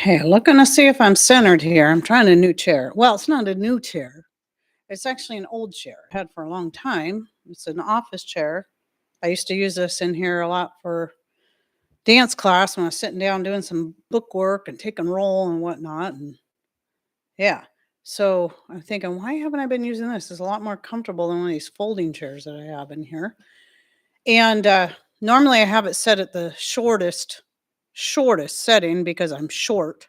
Okay, looking to see if I'm centered here. I'm trying a new chair. Well, it's not a new chair. It's actually an old chair I had for a long time. It's an office chair. I used to use this in here a lot for dance class when I was sitting down doing some book work and taking roll and whatnot. And yeah. So I'm thinking, why haven't I been using this? It's a lot more comfortable than one of these folding chairs that I have in here. And normally I have it set at the shortest setting because I'm short.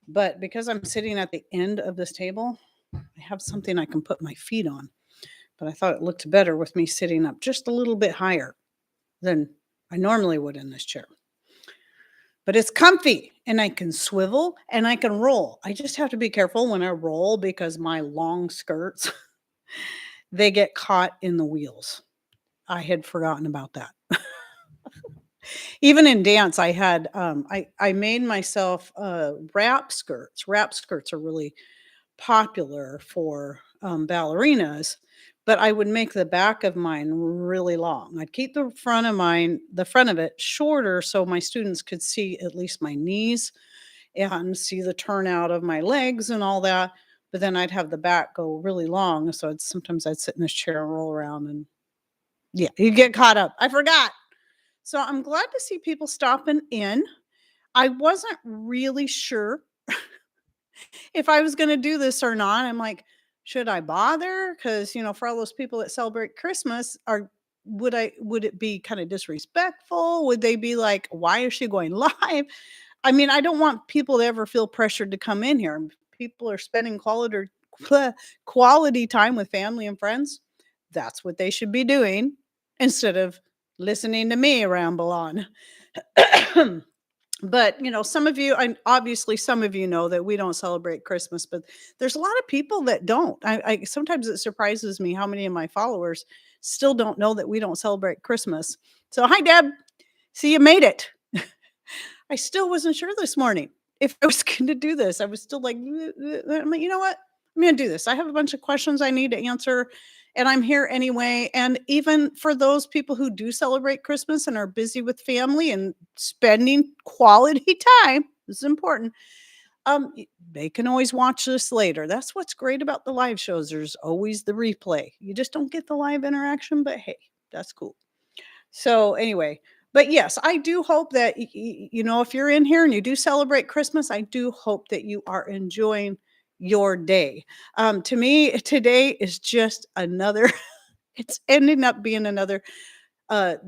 But because I'm sitting at the end of this table, I have something I can put my feet on. But I thought it looked better with me sitting up just a little bit higher than I normally would in this chair. But it's comfy and I can swivel and I can roll. I just have to be careful when I roll because my long skirts they get caught in the wheels. I had forgotten about that. Even in dance, I had I made myself wrap skirts. Wrap skirts are really popular for ballerinas, but I would make the back of mine really long. I'd keep the front of it shorter so my students could see at least my knees and see the turnout of my legs and all that. But then I'd have the back go really long. So sometimes I'd sit in this chair and roll around and yeah, you get caught up. I forgot. So I'm glad to see people stopping in. I wasn't really sure if I was going to do this or not. I'm like, should I bother? Because for all those people that celebrate Christmas, would it be kind of disrespectful? Would they be like, why is she going live? I mean, I don't want people to ever feel pressured to come in here. People are spending quality time with family and friends. That's what they should be doing instead of listening to me ramble on. But some of you, and obviously some of you know that we don't celebrate Christmas, but there's a lot of people that don't. I sometimes it surprises me how many of my followers still don't know that we don't celebrate Christmas. So hi Deb, see you made it. I still wasn't sure this morning if I was going to do this. I was still like, I'm like, you know what? I'm going to do this. I have a bunch of questions I need to answer, and I'm here anyway. And even for those people who do celebrate Christmas and are busy with family and spending quality time, this is important. They can always watch this later. That's what's great about the live shows. There's always the replay. You just don't get the live interaction, but hey, that's cool. So anyway, but yes, I do hope that, if you're in here and you do celebrate Christmas, I do hope that you are enjoying your day. To me, today is just another, it's ending up being another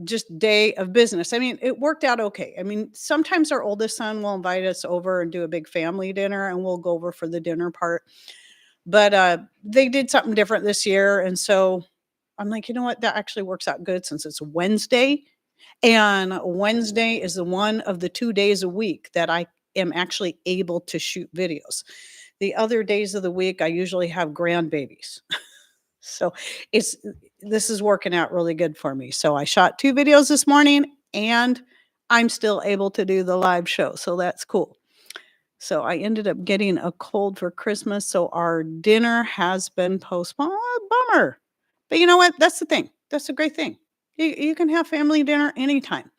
just day of business. I mean, it worked out okay. I mean, sometimes our oldest son will invite us over and do a big family dinner and we'll go over for the dinner part. But they did something different this year. And so I'm like, you know what? That actually works out good since it's Wednesday. And Wednesday is the one of the 2 days a week that I am actually able to shoot videos. The other days of the week, I usually have grandbabies. So this is working out really good for me. So I shot 2 videos this morning and I'm still able to do the live show. So that's cool. So I ended up getting a cold for Christmas. So our dinner has been postponed. Oh, bummer. But you know what? That's the thing. That's a great thing. You can have family dinner anytime.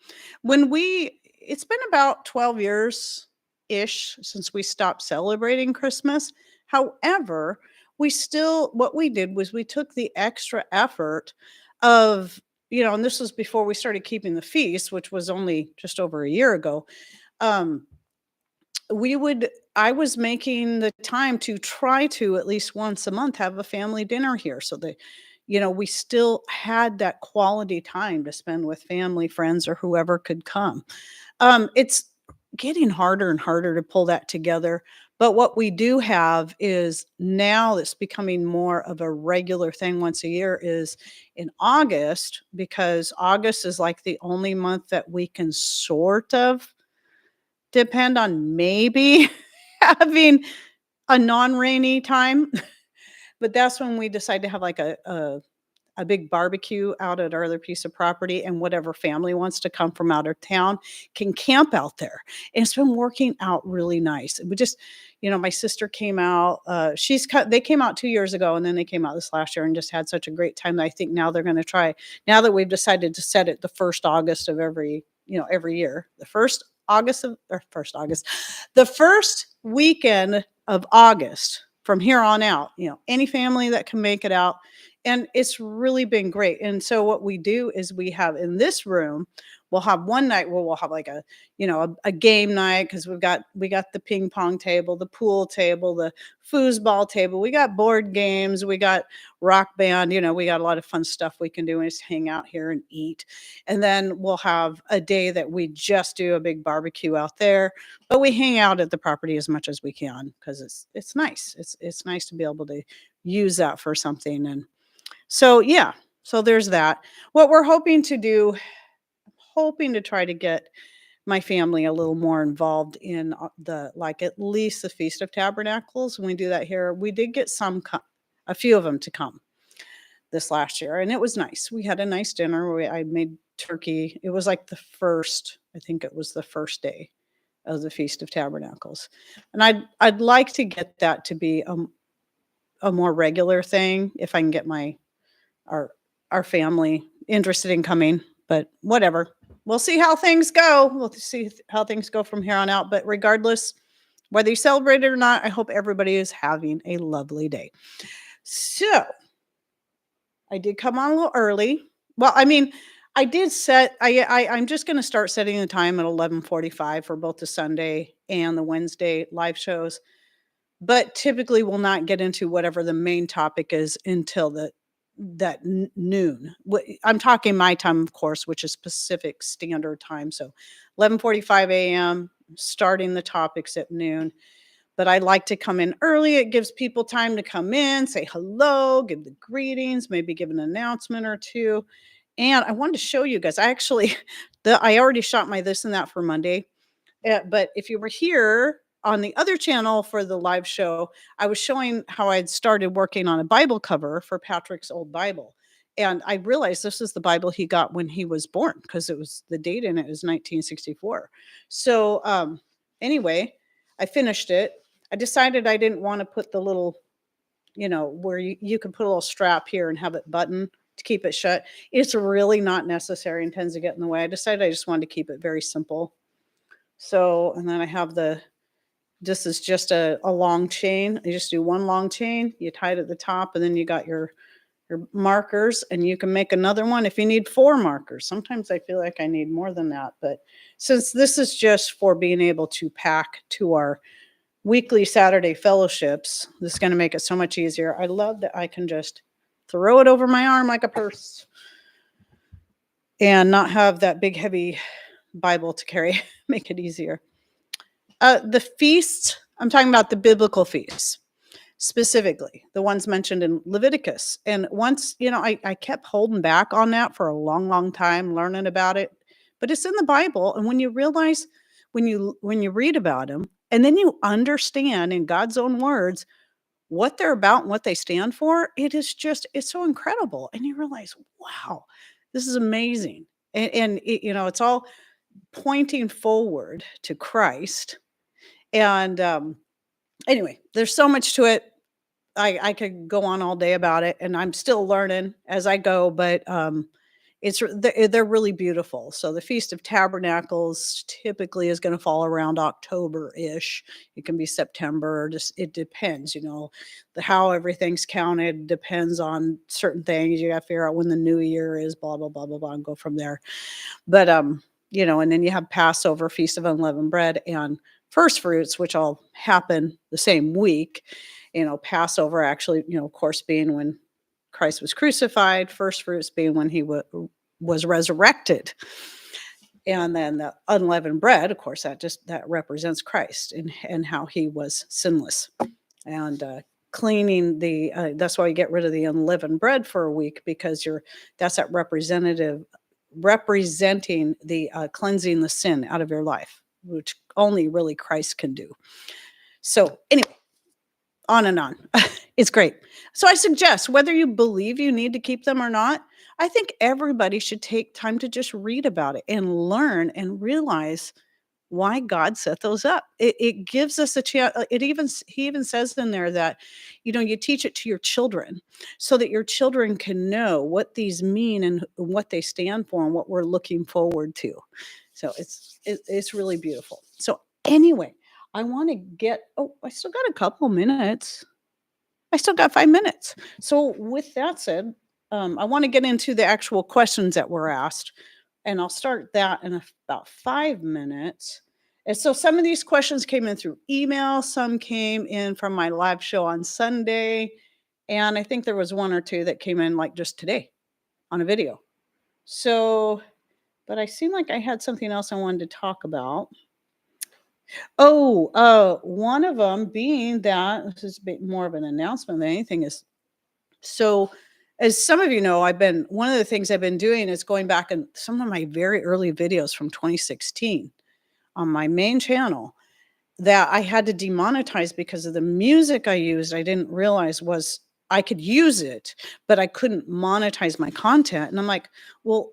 It's been about 12 years ish since we stopped celebrating Christmas. However, what we did was we took the extra effort of, and this was before we started keeping the feast, which was only just over a year ago. I was making the time to try to at least once a month have a family dinner here so that we still had that quality time to spend with family, friends, or whoever could come. It's getting harder and harder to pull that together. But what we do have is now it's becoming more of a regular thing once a year is in August, because August is like the only month that we can sort of depend on maybe having a non-rainy time. But that's when we decide to have like a big barbecue out at our other piece of property, and whatever family wants to come from out of town can camp out there. And it's been working out really nice. We just, my sister came out, they came out 2 years ago and then they came out this last year and just had such a great time that I think now they're going to try, now that we've decided to set it the first August of every year, the first the first weekend of August from here on out, any family that can make it out. And it's really been great. And so what we do is we have in this room, we'll have one night where we'll have like a game night because we got the ping pong table, the pool table, the foosball table. We got board games, we got rock band, we got a lot of fun stuff we can do and just hang out here and eat. And then we'll have a day that we just do a big barbecue out there, but we hang out at the property as much as we can because it's nice. It's nice to be able to use that for something. And so yeah, so there's that. What we're hoping to do, hoping to try to get my family a little more involved in at least the Feast of Tabernacles. When we do that here, we did get a few of them to come this last year, and it was nice. We had a nice dinner. I made turkey. It was like I think it was the first day of the Feast of Tabernacles, and I'd like to get that to be a more regular thing if I can get our family interested in coming. But whatever, we'll see how things go. We'll see how things go from here on out. But regardless, whether you celebrate it or not, I hope everybody is having a lovely day. So I did come on a little early. Well, I mean, I did set. I'm just going to start setting the time at 11:45 for both the Sunday and the Wednesday live shows. But typically, we'll not get into whatever the main topic is until noon. I'm talking my time, of course, which is Pacific Standard Time. So 11:45 a.m. starting the topics at noon. But I like to come in early. It gives people time to come in, say hello, give the greetings, maybe give an announcement or two. And I wanted to show you guys. I already shot my this and that for Monday. But if you were here on the other channel for the live show, I was showing how I'd started working on a Bible cover for Patrick's old Bible. And I realized this is the Bible he got when he was born because it was the date in it was 1964. So anyway, I finished it. I decided I didn't want to put the little, where you can put a little strap here and have it button to keep it shut. It's really not necessary and tends to get in the way. I decided I just wanted to keep it very simple. So, and then I have this is just a long chain. You just do one long chain, you tie it at the top, and then you got your markers, and you can make another one if you need 4 markers. Sometimes I feel like I need more than that, but since this is just for being able to pack to our weekly Saturday fellowships, this is going to make it so much easier. I love that I can just throw it over my arm like a purse and not have that big heavy Bible to carry. Make it easier. The feasts, I'm talking about the biblical feasts, specifically the ones mentioned in Leviticus. And once, I kept holding back on that for a long, long time, learning about it. But it's in the Bible. And when you realize, when you read about them, and then you understand in God's own words what they're about and what they stand for, it's so incredible. And you realize, wow, this is amazing. And it's all pointing forward to Christ. And anyway, there's so much to it. I could go on all day about it, and I'm still learning as I go, but they're really beautiful. So the Feast of Tabernacles typically is going to fall around October-ish. It can be September, or just it depends, how everything's counted depends on certain things. You got to figure out when the new year is, blah, blah, blah, blah, blah, and go from there. But and then you have Passover, Feast of Unleavened Bread, and First Fruits, which all happen the same week. Passover actually, of course, being when Christ was crucified, First Fruits being when he was resurrected. And then the unleavened bread, of course, that represents Christ and how he was sinless. And cleaning that's why you get rid of the unleavened bread for a week, because that's that representing the cleansing the sin out of your life, which only really Christ can do. So anyway, on and on. It's great. So I suggest, whether you believe you need to keep them or not, I think everybody should take time to just read about it and learn and realize why God set those up. It gives us a chance. He even says in there that, you teach it to your children so that your children can know what these mean and what they stand for and what we're looking forward to. So it's really beautiful. So anyway, I want to get. Oh, I still got a couple minutes. I still got 5 minutes. So with that said, I want to get into the actual questions that were asked, and I'll start that in about 5 minutes. And so some of these questions came in through email, some came in from my live show on Sunday, and I think there was one or two that came in like just today on a video. So, but I seem like I had something else I wanted to talk about. Oh, one of them being that this is more of an announcement than anything is so, as some of you know, one of the things I've been doing is going back and some of my very early videos from 2016 on my main channel that I had to demonetize because of the music I used. I didn't realize was I could use it, but I couldn't monetize my content. And I'm like, well,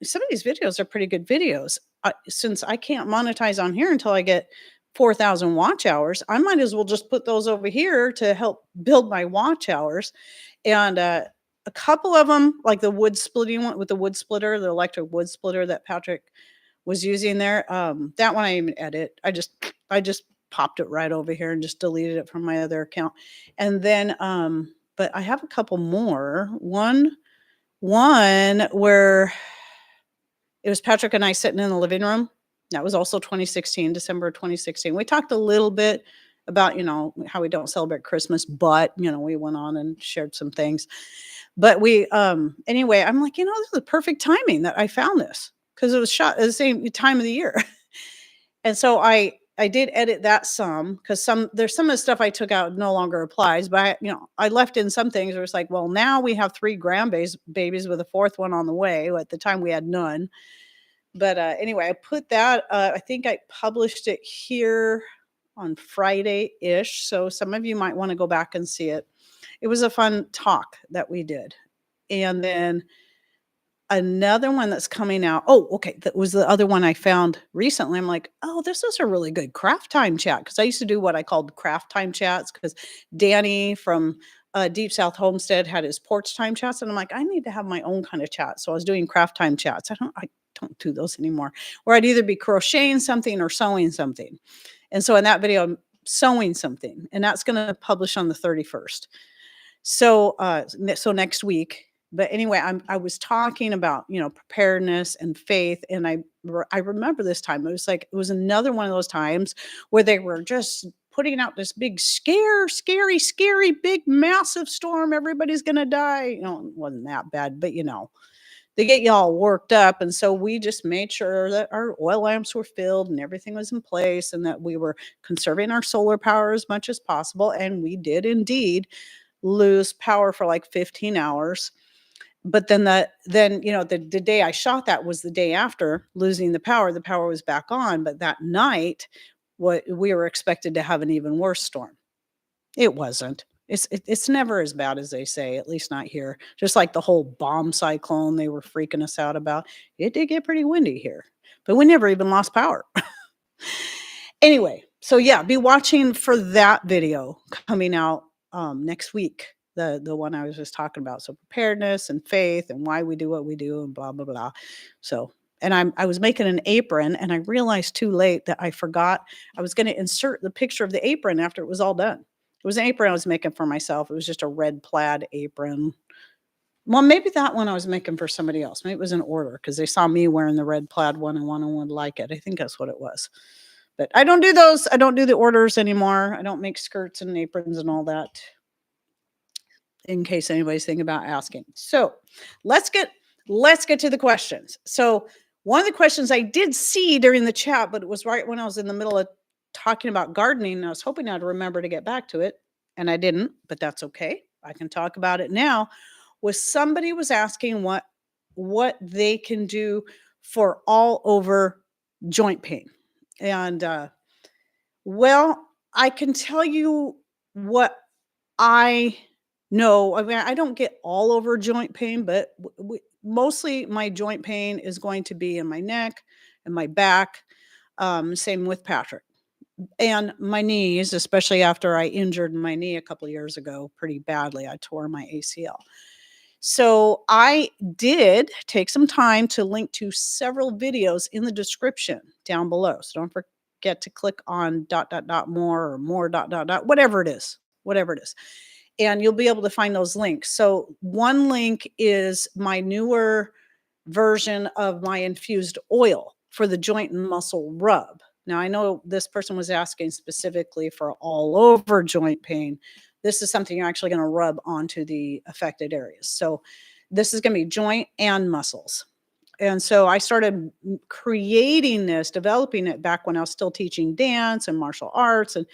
some of these videos are pretty good videos. Since I can't monetize on here until I get 4,000 watch hours, I might as well just put those over here to help build my watch hours. And a couple of them, like the wood splitting one with the wood splitter, the electric wood splitter that Patrick was using there. That one I even edit. I just popped it right over here and just deleted it from my other account. And then, but I have a couple more. One where it was Patrick and I sitting in the living room. That was also 2016, December 2016. We talked a little bit about, how we don't celebrate Christmas, but, we went on and shared some things. But anyway, I'm like, this is the perfect timing that I found this because it was shot at the same time of the year. And so I did edit that some because there's some of the stuff I took out no longer applies, but I left in some things where it's like, well, now we have 3 babies with a 4th one on the way. At the time we had none. But anyway, I put that, I think I published it here on Friday-ish. So some of you might want to go back and see it. It was a fun talk that we did. And then another one that's coming out. Oh, okay. That was the other one I found recently. I'm like, oh, this is a really good craft time chat. Because I used to do what I called craft time chats because Danny from Deep South Homestead had his porch time chats. And I'm like, I need to have my own kind of chat. So I was doing craft time chats. I don't do those anymore. Where I'd either be crocheting something or sewing something. And so in that video, I'm sewing something. And that's going to publish on the 31st. So next week. But anyway, I was talking about, preparedness and faith. And I remember this time, it was another one of those times where they were just putting out this big scary, big, massive storm. Everybody's going to die. It wasn't that bad, but they get you all worked up. And so we just made sure that our oil lamps were filled and everything was in place and that we were conserving our solar power as much as possible. And we did indeed lose power for like 15 hours. But then the day I shot that was the day after losing the power. The power was back on, but that night, we were expected to have an even worse storm. It wasn't. It's never as bad as they say, at least not here. Just like the whole bomb cyclone they were freaking us out about. It did get pretty windy here, but we never even lost power. Anyway, so yeah, be watching for that video coming out next week. The one I was just talking about. So preparedness and faith and why we do what we do and blah, blah, blah. So, and I was making an apron and I realized too late that I forgot I was going to insert the picture of the apron after it was all done. It was an apron I was making for myself. It was just a red plaid apron. Well, maybe that one I was making for somebody else. Maybe it was an order because they saw me wearing the red plaid one and one would like it. I think that's what it was. But I don't do those. I don't do the orders anymore. I don't make skirts and aprons and all that, in case anybody's thinking about asking. So let's get to the questions. So one of the questions I did see during the chat, but it was right when I was in the middle of talking about gardening, and I was hoping I'd remember to get back to it, and I didn't, but that's okay. I can talk about it now. Somebody was asking what they can do for all over joint pain. And well, I can tell you what I know. I mean, I don't get all over joint pain, but mostly my joint pain is going to be in my neck and my back. Same with Patrick. And my knees, especially after I injured my knee a couple of years ago pretty badly. I tore my ACL. So I did take some time to link to several videos in the description down below. So don't forget to click on dot dot dot more or more dot dot dot, whatever it is, whatever it is. And you'll be able to find those links. So one link is my newer version of my infused oil for the joint and muscle rub. Now, I know this person was asking specifically for all over joint pain. This is something you're actually going to rub onto the affected areas. So, this is going to be joint and muscles. And so I started creating this, developing it back when I was still teaching dance and martial arts. And,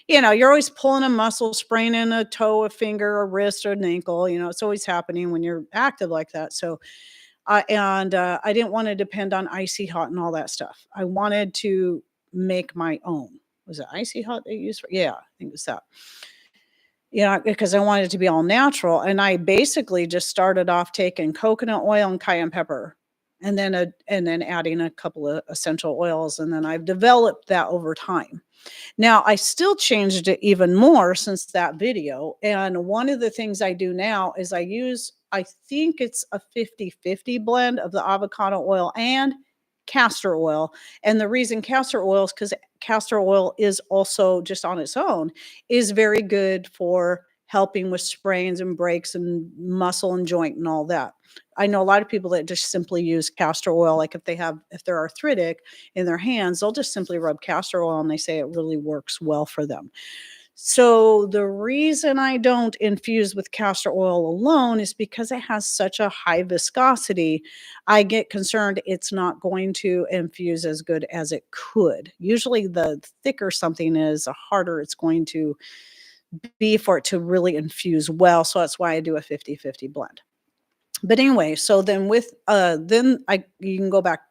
you're always pulling a muscle, spraining a toe, a finger, a wrist, or an ankle. It's always happening when you're active like that. So, I didn't want to depend on icy hot and all that stuff. I wanted to make my own. Was it icy hot they used for? Yeah, I think it was that. Because I wanted it to be all natural. And I basically just started off taking coconut oil and cayenne pepper and then adding a couple of essential oils. And then I've developed that over time. Now, I still changed it even more since that video. And one of the things I do now is I think it's a 50-50 blend of the avocado oil and castor oil. And the reason castor oil is because castor oil is also just on its own is very good for helping with sprains and breaks and muscle and joint and all that. I know a lot of people that just simply use castor oil, like if they're arthritic in their hands, they'll just simply rub castor oil and they say it really works well for them. So the reason I don't infuse with castor oil alone is because it has such a high viscosity. I get concerned it's not going to infuse as good as it could. Usually the thicker something is, the harder it's going to be for it to really infuse well. So that's why I do a 50-50 blend. But anyway, so then you can go back.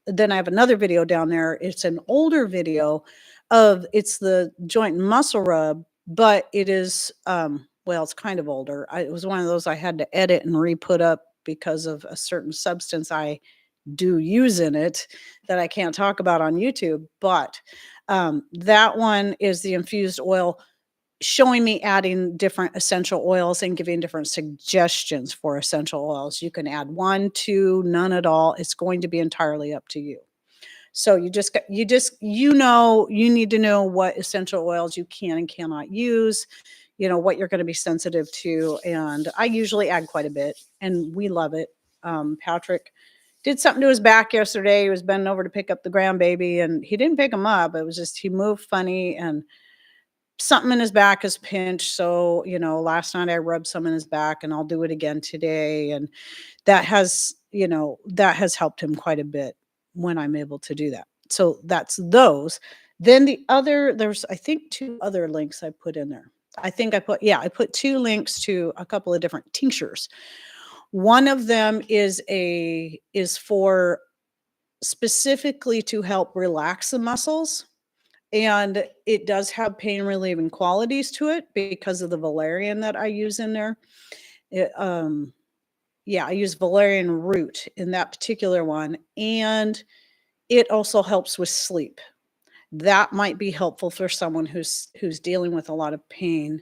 Then I have another video down there. It's an older video it's the joint and muscle rub, but it is well, it's kind of older. It was one of those I had to edit and re-put up because of a certain substance I do use in it that I can't talk about on YouTube. But that one is the infused oil, showing me adding different essential oils and giving different suggestions for essential oils. You can add 1, 2, none at all. It's going to be entirely up to you. So you need to know what essential oils you can and cannot use, what you're going to be sensitive to. And I usually add quite a bit and we love it. Patrick did something to his back yesterday. He was bending over to pick up the grandbaby and he didn't pick him up. It was just, he moved funny and something in his back is pinched. So, last night I rubbed some in his back and I'll do it again today. And that has helped him quite a bit when I'm able to do that. So that's those. Then there's, I think 2 other links I put in there. I put 2 links to a couple of different tinctures. One of them is for specifically to help relax the muscles. And it does have pain relieving qualities to it because of the valerian that I use in there. I use valerian root in that particular one. And it also helps with sleep. That might be helpful for someone who's dealing with a lot of pain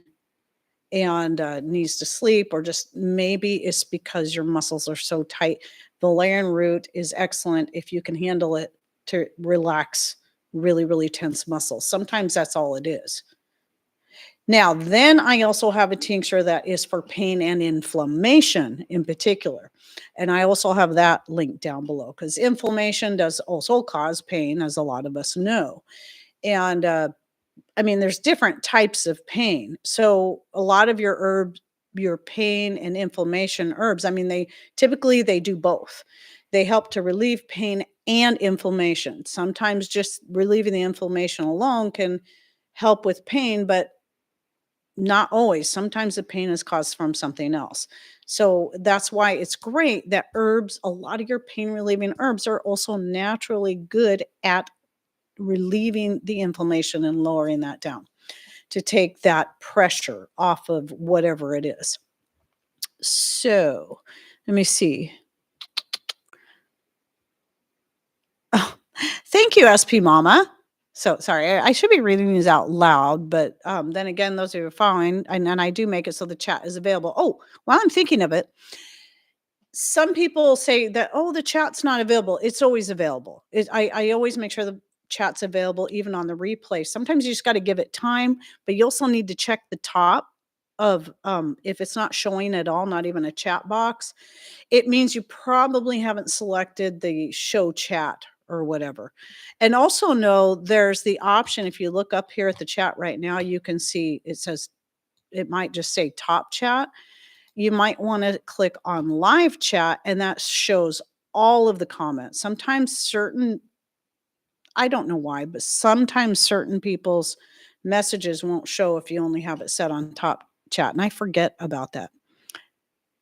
and needs to sleep, or just maybe it's because your muscles are so tight. Valerian root is excellent if you can handle it to relax really, really tense muscles. Sometimes that's all it is. Now, then I also have a tincture that is for pain and inflammation in particular. And I also have that linked down below because inflammation does also cause pain, as a lot of us know. And there's different types of pain. So a lot of your pain and inflammation herbs, they typically do both. They help to relieve pain and inflammation. Sometimes just relieving the inflammation alone can help with pain, but not always. Sometimes the pain is caused from something else. So that's why it's great that a lot of your pain relieving herbs are also naturally good at relieving the inflammation and lowering that down to take that pressure off of whatever it is. So let me see. Oh, thank you, SP Mama. So sorry, I should be reading these out loud, but then again, those are fine. And I do make it so the chat is available. Oh, while I'm thinking of it, Some people say that, "Oh, the chat's not available." It's always available. I always make sure the chat's available even on the replay. Sometimes you just gotta give it time, but you also need to check the top of, if it's not showing at all, not even a chat box, it means you probably haven't selected the show chat or whatever. And also know there's the option, if you look up here at the chat right now, you can see it says, it might just say top chat. You might wanna click on live chat, and that shows all of the comments. Sometimes certain, I don't know why, but sometimes certain people's messages won't show if you only have it set on top chat, and I forget about that.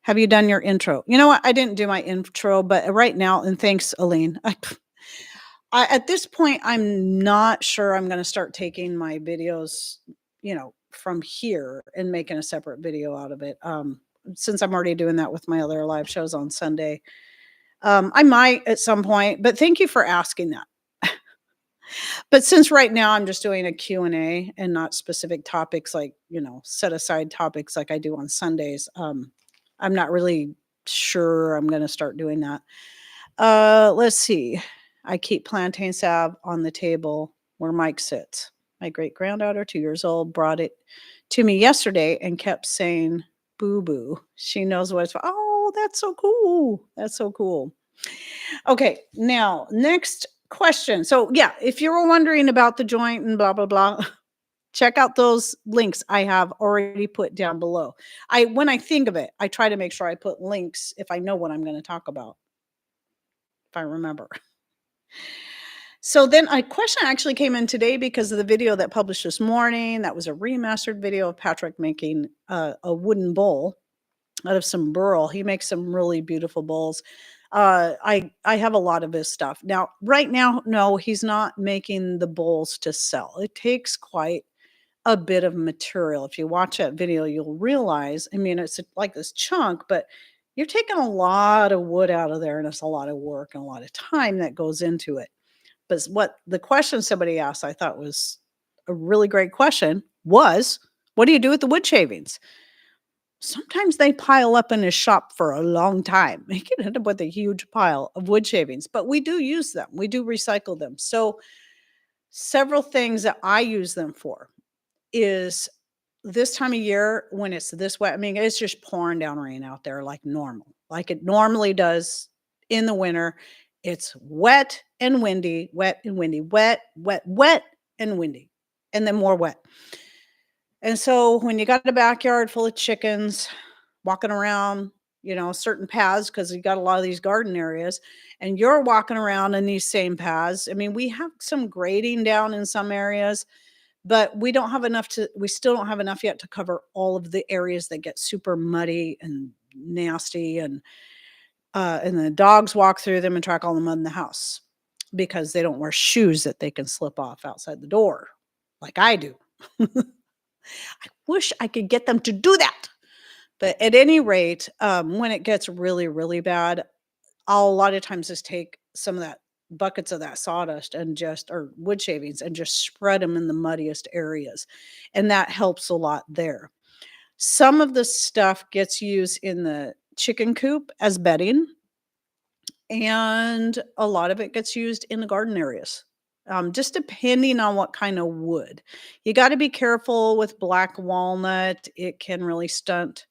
Have you done your intro? You know what? I didn't do my intro, but right now, and thanks, Aline. At this point, I'm not sure I'm gonna start taking my videos, from here and making a separate video out of it. Since I'm already doing that with my other live shows on Sunday. I might at some point, but thank you for asking that. But since right now I'm just doing a Q&A and not specific topics like, set aside topics like I do on Sundays, I'm not really sure I'm gonna start doing that. Let's see. I keep plantain salve on the table where Mike sits. My great granddaughter, 2 years old, brought it to me yesterday and kept saying, boo boo. She knows what it's for. Oh, that's so cool. That's so cool. Okay, now next question. So, yeah, if you were wondering about the joint and blah, blah, blah, check out those links I have already put down below. When I think of it, I try to make sure I put links if I know what I'm going to talk about, if I remember. So then a question actually came in today because of the video that published this morning. That was a remastered video of Patrick making a wooden bowl out of some burl. He makes some really beautiful bowls. I have a lot of his stuff. Now, right now, no, he's not making the bowls to sell. It takes quite a bit of material. If you watch that video, you'll realize, I mean, it's like this chunk, but you're taking a lot of wood out of there, and it's a lot of work and a lot of time that goes into it. But what the question somebody asked, I thought was a really great question, was, what do you do with the wood shavings? Sometimes they pile up in his shop for a long time. He can end up with a huge pile of wood shavings, but we do use them. We do recycle them. So several things that I use them for is this time of year when it's this wet. I mean, it's just pouring down rain out there like normal, like it normally does in the winter. It's wet and windy, wet and windy, wet, wet, wet and windy, and then more wet. And so when you got a backyard full of chickens walking around, certain paths, because you got a lot of these garden areas, and you're walking around in these same paths. I mean, we have some grading down in some areas, but we still don't have enough yet to cover all of the areas that get super muddy and nasty, and the dogs walk through them and track all the mud in the house because they don't wear shoes that they can slip off outside the door like I do. I wish I could get them to do that. But at any rate, when it gets really, really bad, I'll a lot of times just take some of that buckets of that sawdust or wood shavings and just spread them in the muddiest areas. And that helps a lot there. Some of the stuff gets used in the chicken coop as bedding, and a lot of it gets used in the garden areas, just depending on what kind of wood. You got to be careful with black walnut. It can really stunt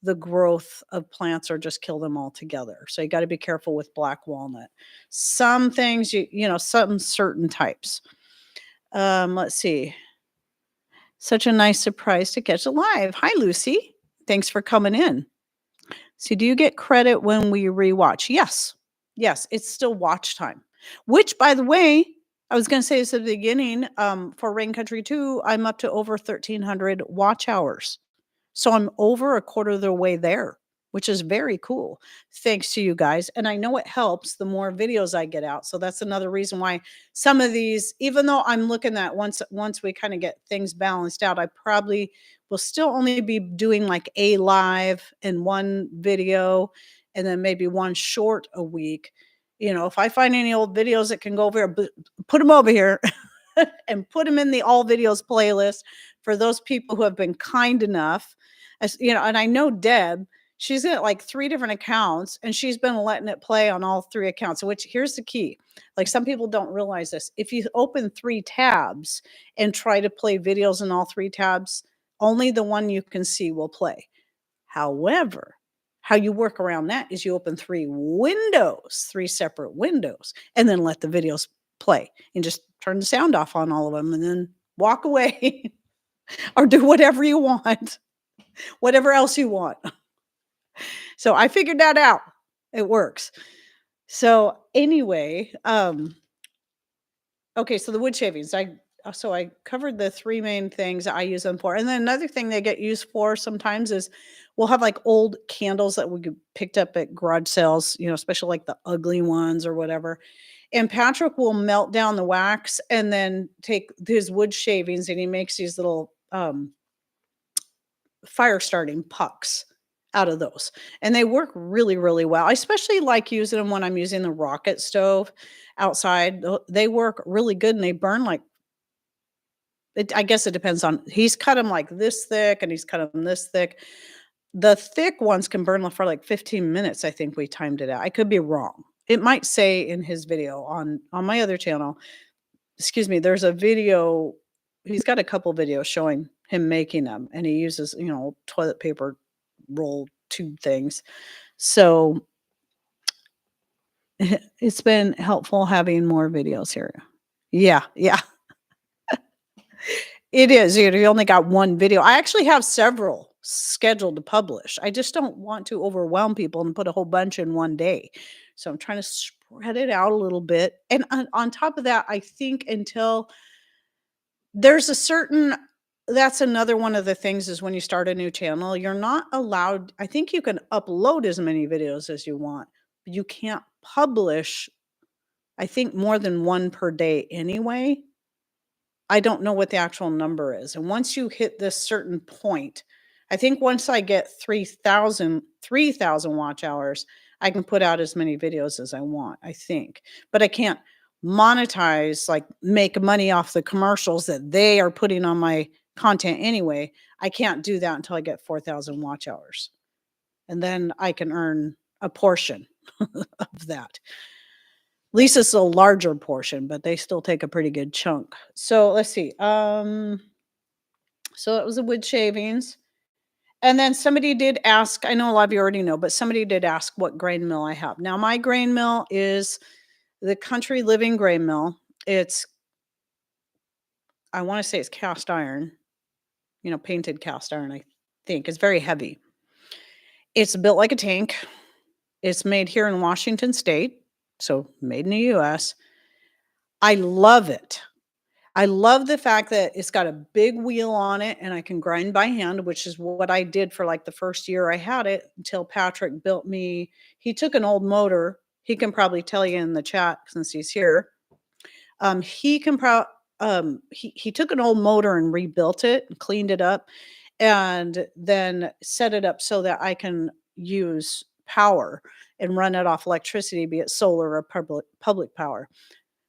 the growth of plants or just kill them altogether. So you got to be careful with black walnut. Some things, some certain types. Let's see. Such a nice surprise to catch alive. Hi, Lucy. Thanks for coming in. So, do you get credit when we rewatch? Yes. Yes, it's still watch time. Which, by the way, I was going to say this at the beginning, for Rain Country 2, I'm up to over 1,300 watch hours. So I'm over a quarter of the way there, which is very cool. Thanks to you guys. And I know it helps the more videos I get out. So that's another reason why some of these, even though I'm looking at once we kind of get things balanced out, I probably will still only be doing like a live and one video and then maybe one short a week. If I find any old videos that can go over here, put them over here and put them in the all videos playlist for those people who have been kind enough. And I know Deb, She's got like 3 different accounts, and she's been letting it play on all 3 accounts, which here's the key. Like, some people don't realize this. If you open 3 tabs and try to play videos in all 3 tabs, only the one you can see will play. However, how you work around that is you open 3 windows, 3 separate windows, and then let the videos play, and just turn the sound off on all of them, and then walk away or do whatever you want, whatever else you want. So I figured that out. It works. So anyway, okay, so the wood shavings, I covered the 3 main things I use them for. And then another thing they get used for sometimes is we'll have like old candles that we picked up at garage sales, especially like the ugly ones or whatever. And Patrick will melt down the wax and then take his wood shavings and he makes these little fire starting pucks out of those. And they work really, really well. I especially like using them when I'm using the rocket stove outside. They work really good and they burn like I guess it depends on he's cut them like this thick and he's cut them this thick. The thick ones can burn for like 15 minutes. I think we timed it out. I could be wrong. It might say in his video on my other channel. Excuse me, there's a video. He's got a couple videos showing him making them and he uses, toilet paper roll tube things. So it's been helpful having more videos here. Yeah, yeah. It is. You only got one video. I actually have several scheduled to publish. I just don't want to overwhelm people and put a whole bunch in one day. So I'm trying to spread it out a little bit. And on top of that, I think until there's a certain that's another one of the things is when you start a new channel, you're not allowed. I think you can upload as many videos as you want, but you can't publish, I think, more than one per day anyway. I don't know what the actual number is. And once you hit this certain point, I think once I get 3,000 watch hours, I can put out as many videos as I want, I think. But I can't monetize, like make money off the commercials that they are putting on my content anyway. I can't do that until I get 4,000 watch hours. And then I can earn a portion of that. Lisa's a larger portion, but they still take a pretty good chunk. So let's see. So it was the wood shavings. And then somebody did ask, I know a lot of you already know, but somebody did ask what grain mill I have. Now, my grain mill is the Country Living grain mill. I want to say it's cast iron, painted cast iron, I think. It's very heavy. It's built like a tank. It's made here in Washington State, so made in the US. I love it. I love the fact that it's got a big wheel on it and I can grind by hand, which is what I did for like the first year I had it until Patrick built me. He took an old motor. He can probably tell you in the chat since he's here. He took an old motor and rebuilt it and cleaned it up and then set it up so that I can use power and run it off electricity, be it solar or public power,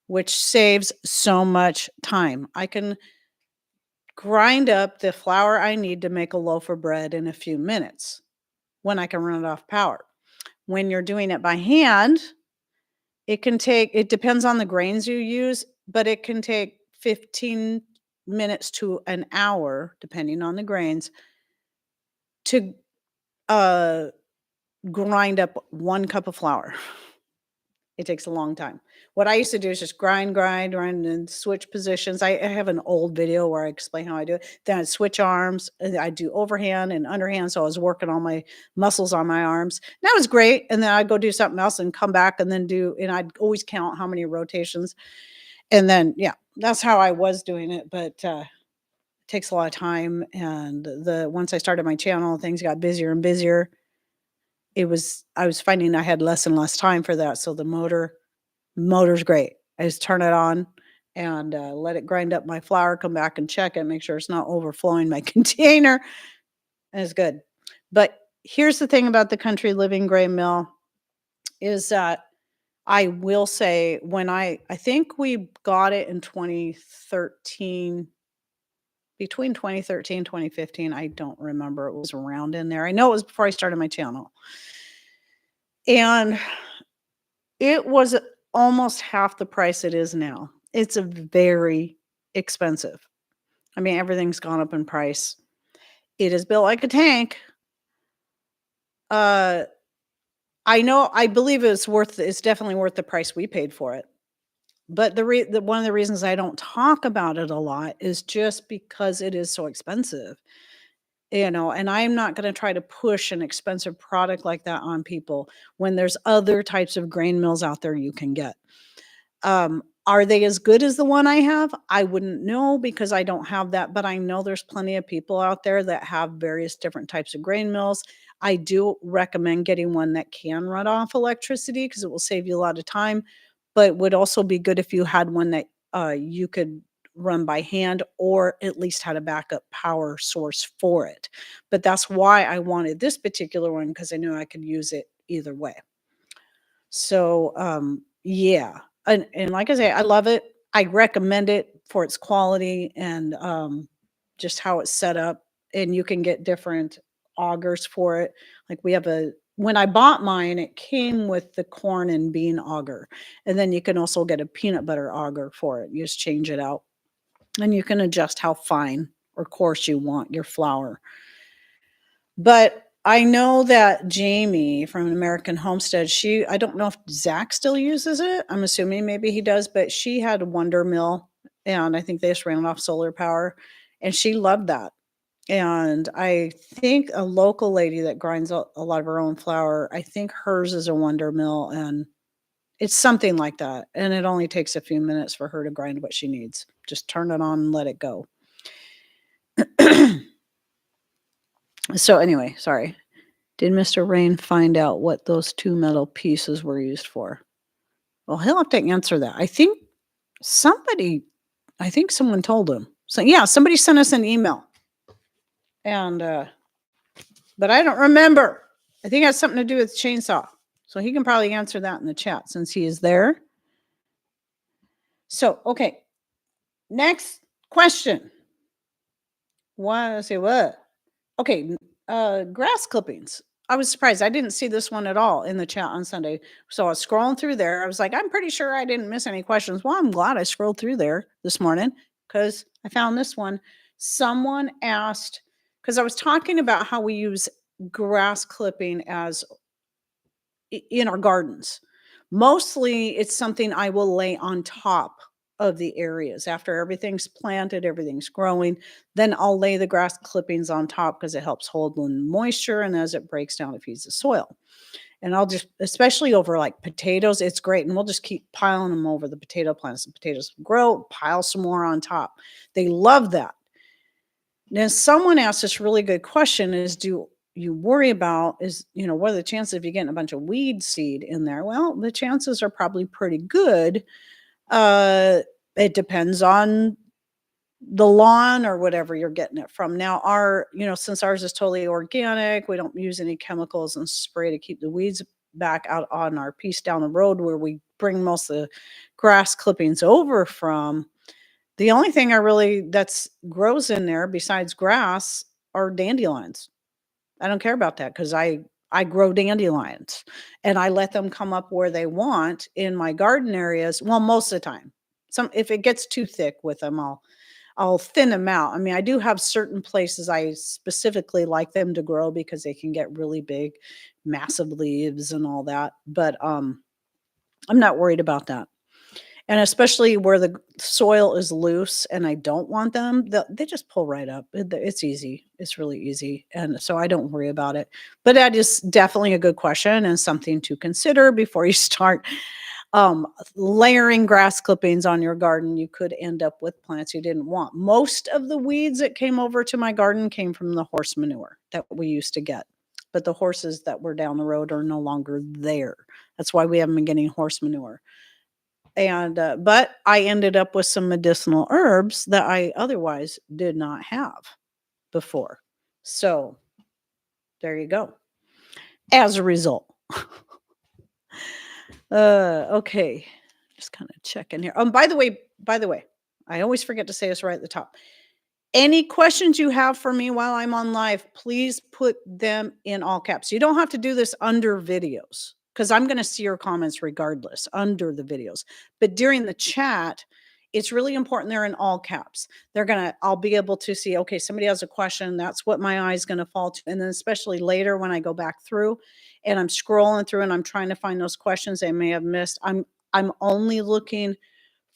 which saves so much time. I can grind up the flour I need to make a loaf of bread in a few minutes when I can run it off power. When you're doing it by hand, it depends on the grains you use, but it can take 15 minutes to an hour, depending on the grains, to grind up 1 cup of flour. It takes a long time. What I used to do is just grind, and switch positions. I have an old video where I explain how I do it. Then I'd switch arms, and I'd do overhand and underhand, so I was working all my muscles on my arms. That was great, and then I'd go do something else and come back and then and I'd always count how many rotations. And then, yeah, that's how I was doing it, but it takes a lot of time, and once I started my channel, things got busier and busier. I was finding I had less and less time for that, so the motor's great. I just turn it on and, let it grind up my flour, come back and check it, make sure it's not overflowing my container, and it's good. But here's the thing about the Country Living grain mill is that I will say when I think we got it in 2013. between 2013, 2015. I don't remember. It was around in there. I know it was before I started my channel. And it was almost half the price it is now. It's a very expensive. I mean, everything's gone up in price. It is built like a tank. I believe it's definitely worth the price we paid for it. But one of the reasons I don't talk about it a lot is just because it is so expensive. And I'm not going to try to push an expensive product like that on people when there's other types of grain mills out there you can get. Are they as good as the one I have? I wouldn't know because I don't have that, but I know there's plenty of people out there that have various different types of grain mills. I do recommend getting one that can run off electricity because it will save you a lot of time, but would also be good if you had one that you could run by hand or at least had a backup power source for it. But that's why I wanted this particular one because I knew I could use it either way. So, yeah, and like I say, I love it. I recommend it for its quality and, just how it's set up, and you can get different augers for it. Like, when I bought mine, it came with the corn and bean auger, and then you can also get a peanut butter auger for it. You just change it out, and you can adjust how fine or coarse you want your flour. But I know that Jamie from American Homestead, I don't know if Zach still uses it. I'm assuming maybe he does, but she had a Wonder Mill and I think they just ran off solar power and she loved that. And I think a local lady that grinds a lot of her own flour, I think hers is a Wonder Mill and it's something like that. And it only takes a few minutes for her to grind what she needs. Just turn it on and let it go. So anyway, sorry. Did Mr. Rain find out what those 2 metal pieces were used for? Well, he'll have to answer that. I think someone told him. So yeah, somebody sent us an email. And but I don't remember. I think it has something to do with chainsaw. So he can probably answer that in the chat since he is there. So, okay. Next question. What? Okay, grass clippings. I was surprised. I didn't see this one at all in the chat on Sunday. So I was scrolling through there. I was like, I'm pretty sure I didn't miss any questions. Well, I'm glad I scrolled through there this morning because I found this one. Someone asked, because I was talking about how we use grass clipping in our gardens. Mostly it's something I will lay on top of the areas after everything's planted, everything's growing, then I'll lay the grass clippings on top because it helps hold in moisture and as it breaks down it feeds the soil. And I'll just, especially over like potatoes, it's great. And we'll just keep piling them over the potato plants. The potatoes grow, pile some more on top. They love that. Now, someone asked this really good question is, do you worry about what are the chances of you getting a bunch of weed seed in there? Well, the chances are probably pretty good. It depends on the lawn or whatever you're getting it from. Now, since ours is totally organic, we don't use any chemicals and spray to keep the weeds back out on our piece down the road where we bring most of the grass clippings over from. The only thing that's grows in there besides grass are dandelions. I don't care about that because I grow dandelions and I let them come up where they want in my garden areas. Well, most of the time. If it gets too thick with them, I'll thin them out. I mean, I do have certain places I specifically like them to grow because they can get really big, massive leaves and all that. But I'm not worried about that. And especially where the soil is loose and I don't want them, they just pull right up. It's easy. It's really easy. And so I don't worry about it. But that is definitely a good question and something to consider before you start layering grass clippings on your garden. You could end up with plants you didn't want. Most of the weeds that came over to my garden came from the horse manure that we used to get. But the horses that were down the road are no longer there. That's why we haven't been getting horse manure. And but I ended up with some medicinal herbs that I otherwise did not have before. So there you go. As a result. Okay. Just kind of checking here. By the way, I always forget to say this right at the top. Any questions you have for me while I'm on live, please put them in all caps. You don't have to do this under videos because I'm going to see your comments regardless under the videos. But during the chat, it's really important they're in all caps. I'll be able to see, okay, somebody has a question. That's what my eye is going to fall to. And then, especially later when I go back through and I'm scrolling through and I'm trying to find those questions I may have missed, I'm only looking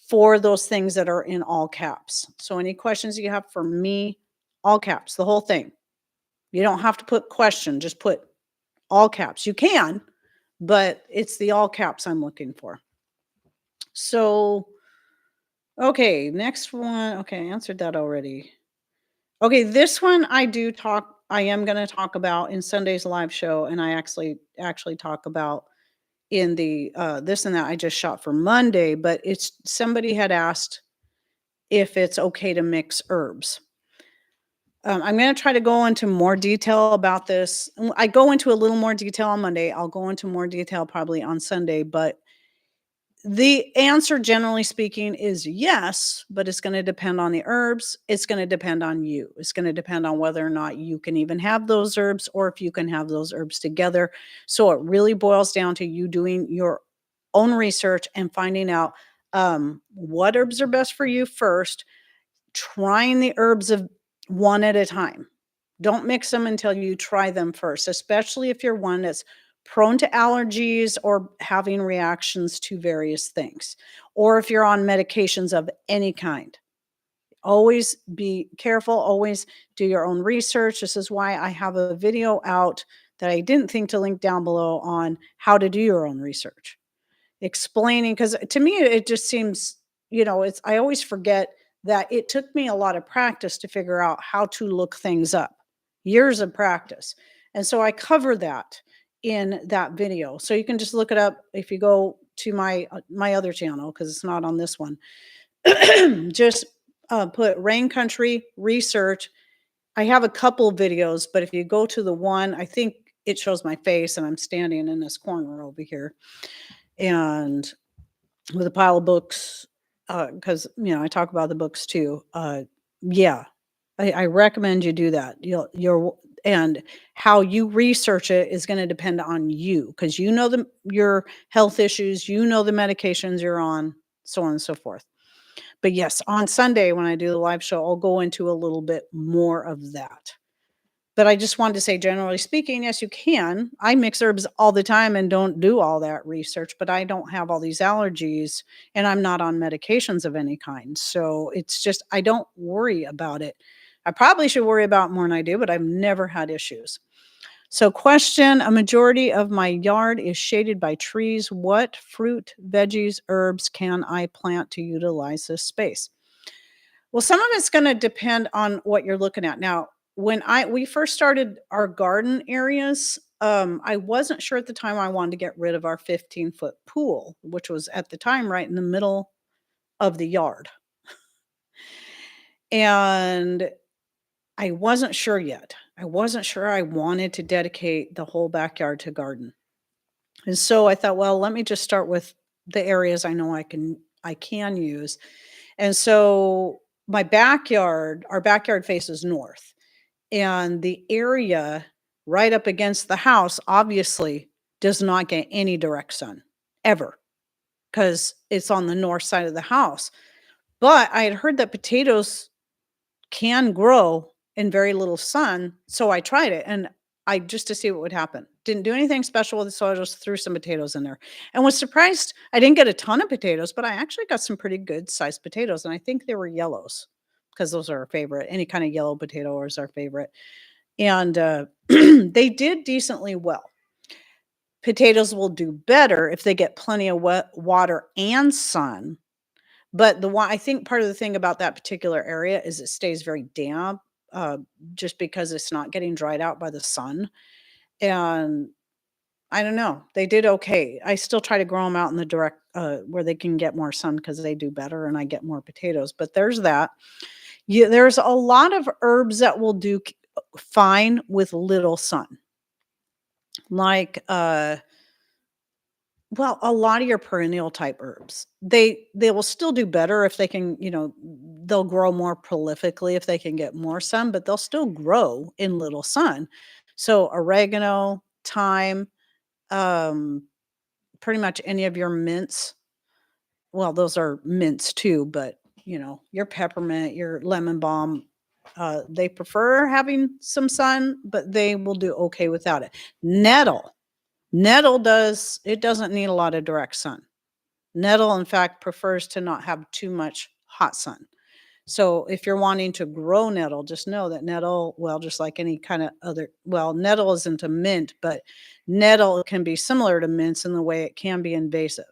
for those things that are in all caps. So any questions you have for me, all caps, the whole thing. You don't have to put question, just put all caps. You can, but it's the all caps I'm looking for. So, okay, next one. Okay, I answered that already. Okay, this one I am going to talk about in Sunday's live show, and I actually talk about in the this and that I just shot for Monday, but it's somebody had asked if it's okay to mix herbs. I'm going to try to go into more detail about this. I go into a little more detail on Monday. I'll go into more detail probably on Sunday, but the answer, generally speaking, is yes, but it's going to depend on the herbs. It's going to depend on you. It's going to depend on whether or not you can even have those herbs or if you can have those herbs together. So it really boils down to you doing your own research and finding out what herbs are best for you first, trying the herbs of one at a time. Don't mix them until you try them first, especially if you're one that's prone to allergies or having reactions to various things, or if you're on medications of any kind. Always be careful, always do your own research. This is why I have a video out that I didn't think to link down below on how to do your own research. Explaining, because to me, it just seems, I always forget that it took me a lot of practice to figure out how to look things up, years of practice. And so I cover that in that video. So you can just look it up if you go to my other channel, because it's not on this one. Just put Rain Country Research. I have a couple videos, but if you go to the one, I think it shows my face and I'm standing in this corner over here. And with a pile of books, because I talk about the books too. Yeah, I recommend you do that. And how you research it is going to depend on you, because your health issues, the medications you're on, so on and so forth. But yes, on Sunday when I do the live show, I'll go into a little bit more of that. But I just wanted to say, generally speaking, yes, you can. I mix herbs all the time and don't do all that research, but I don't have all these allergies and I'm not on medications of any kind. So it's just, I don't worry about it. I probably should worry about it more than I do, but I've never had issues. So question, a majority of my yard is shaded by trees. What fruit, veggies, herbs can I plant to utilize this space? Well, some of it's going to depend on what you're looking at. Now, when we first started our garden areas, I wasn't sure at the time I wanted to get rid of our 15-foot pool, which was at the time right in the middle of the yard. And I wasn't sure yet. I wasn't sure I wanted to dedicate the whole backyard to garden. And so I thought, well, let me just start with the areas I know I can use. And so our backyard faces north. And the area right up against the house obviously does not get any direct sun ever, because it's on the north side of the house. But I had heard that potatoes can grow in very little sun. So I tried it and just to see what would happen. Didn't do anything special with it. So I just threw some potatoes in there and was surprised. I didn't get a ton of potatoes, but I actually got some pretty good sized potatoes. And I think they were yellows, because those are our favorite. Any kind of yellow potato is our favorite. And they did decently well. Potatoes will do better if they get plenty of wet water and sun. But I think part of the thing about that particular area is it stays very damp, just because it's not getting dried out by the sun. And I don't know, they did okay. I still try to grow them out in the direct, where they can get more sun, because they do better and I get more potatoes. But there's that. There's a lot of herbs that will do fine with little sun. Like, well, a lot of your perennial type herbs, they will still do better if they can, they'll grow more prolifically if they can get more sun, but they'll still grow in little sun. So oregano, thyme, um, pretty much any of your mints. Well, those are mints too, but your peppermint, your lemon balm, they prefer having some sun, but they will do okay without it. Nettle. Nettle doesn't need a lot of direct sun. Nettle, in fact, prefers to not have too much hot sun. So if you're wanting to grow nettle, just know that nettle, well, just like any kind of other, well, nettle isn't a mint, but nettle can be similar to mints in the way it can be invasive.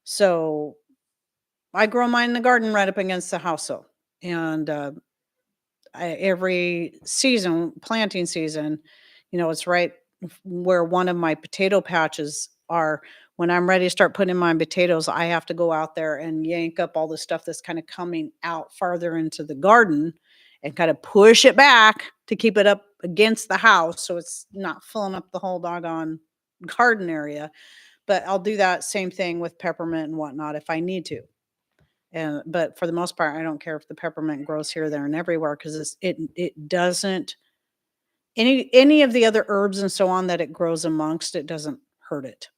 So I grow mine in the garden right up against the house. So, and every season, planting season, it's right where one of my potato patches are. When I'm ready to start putting in my potatoes, I have to go out there and yank up all the stuff that's kind of coming out farther into the garden and kind of push it back to keep it up against the house so it's not filling up the whole doggone garden area. But I'll do that same thing with peppermint and whatnot if I need to. But for the most part, I don't care if the peppermint grows here, there, and everywhere because it doesn't any of the other herbs and so on that it grows amongst, it doesn't hurt it.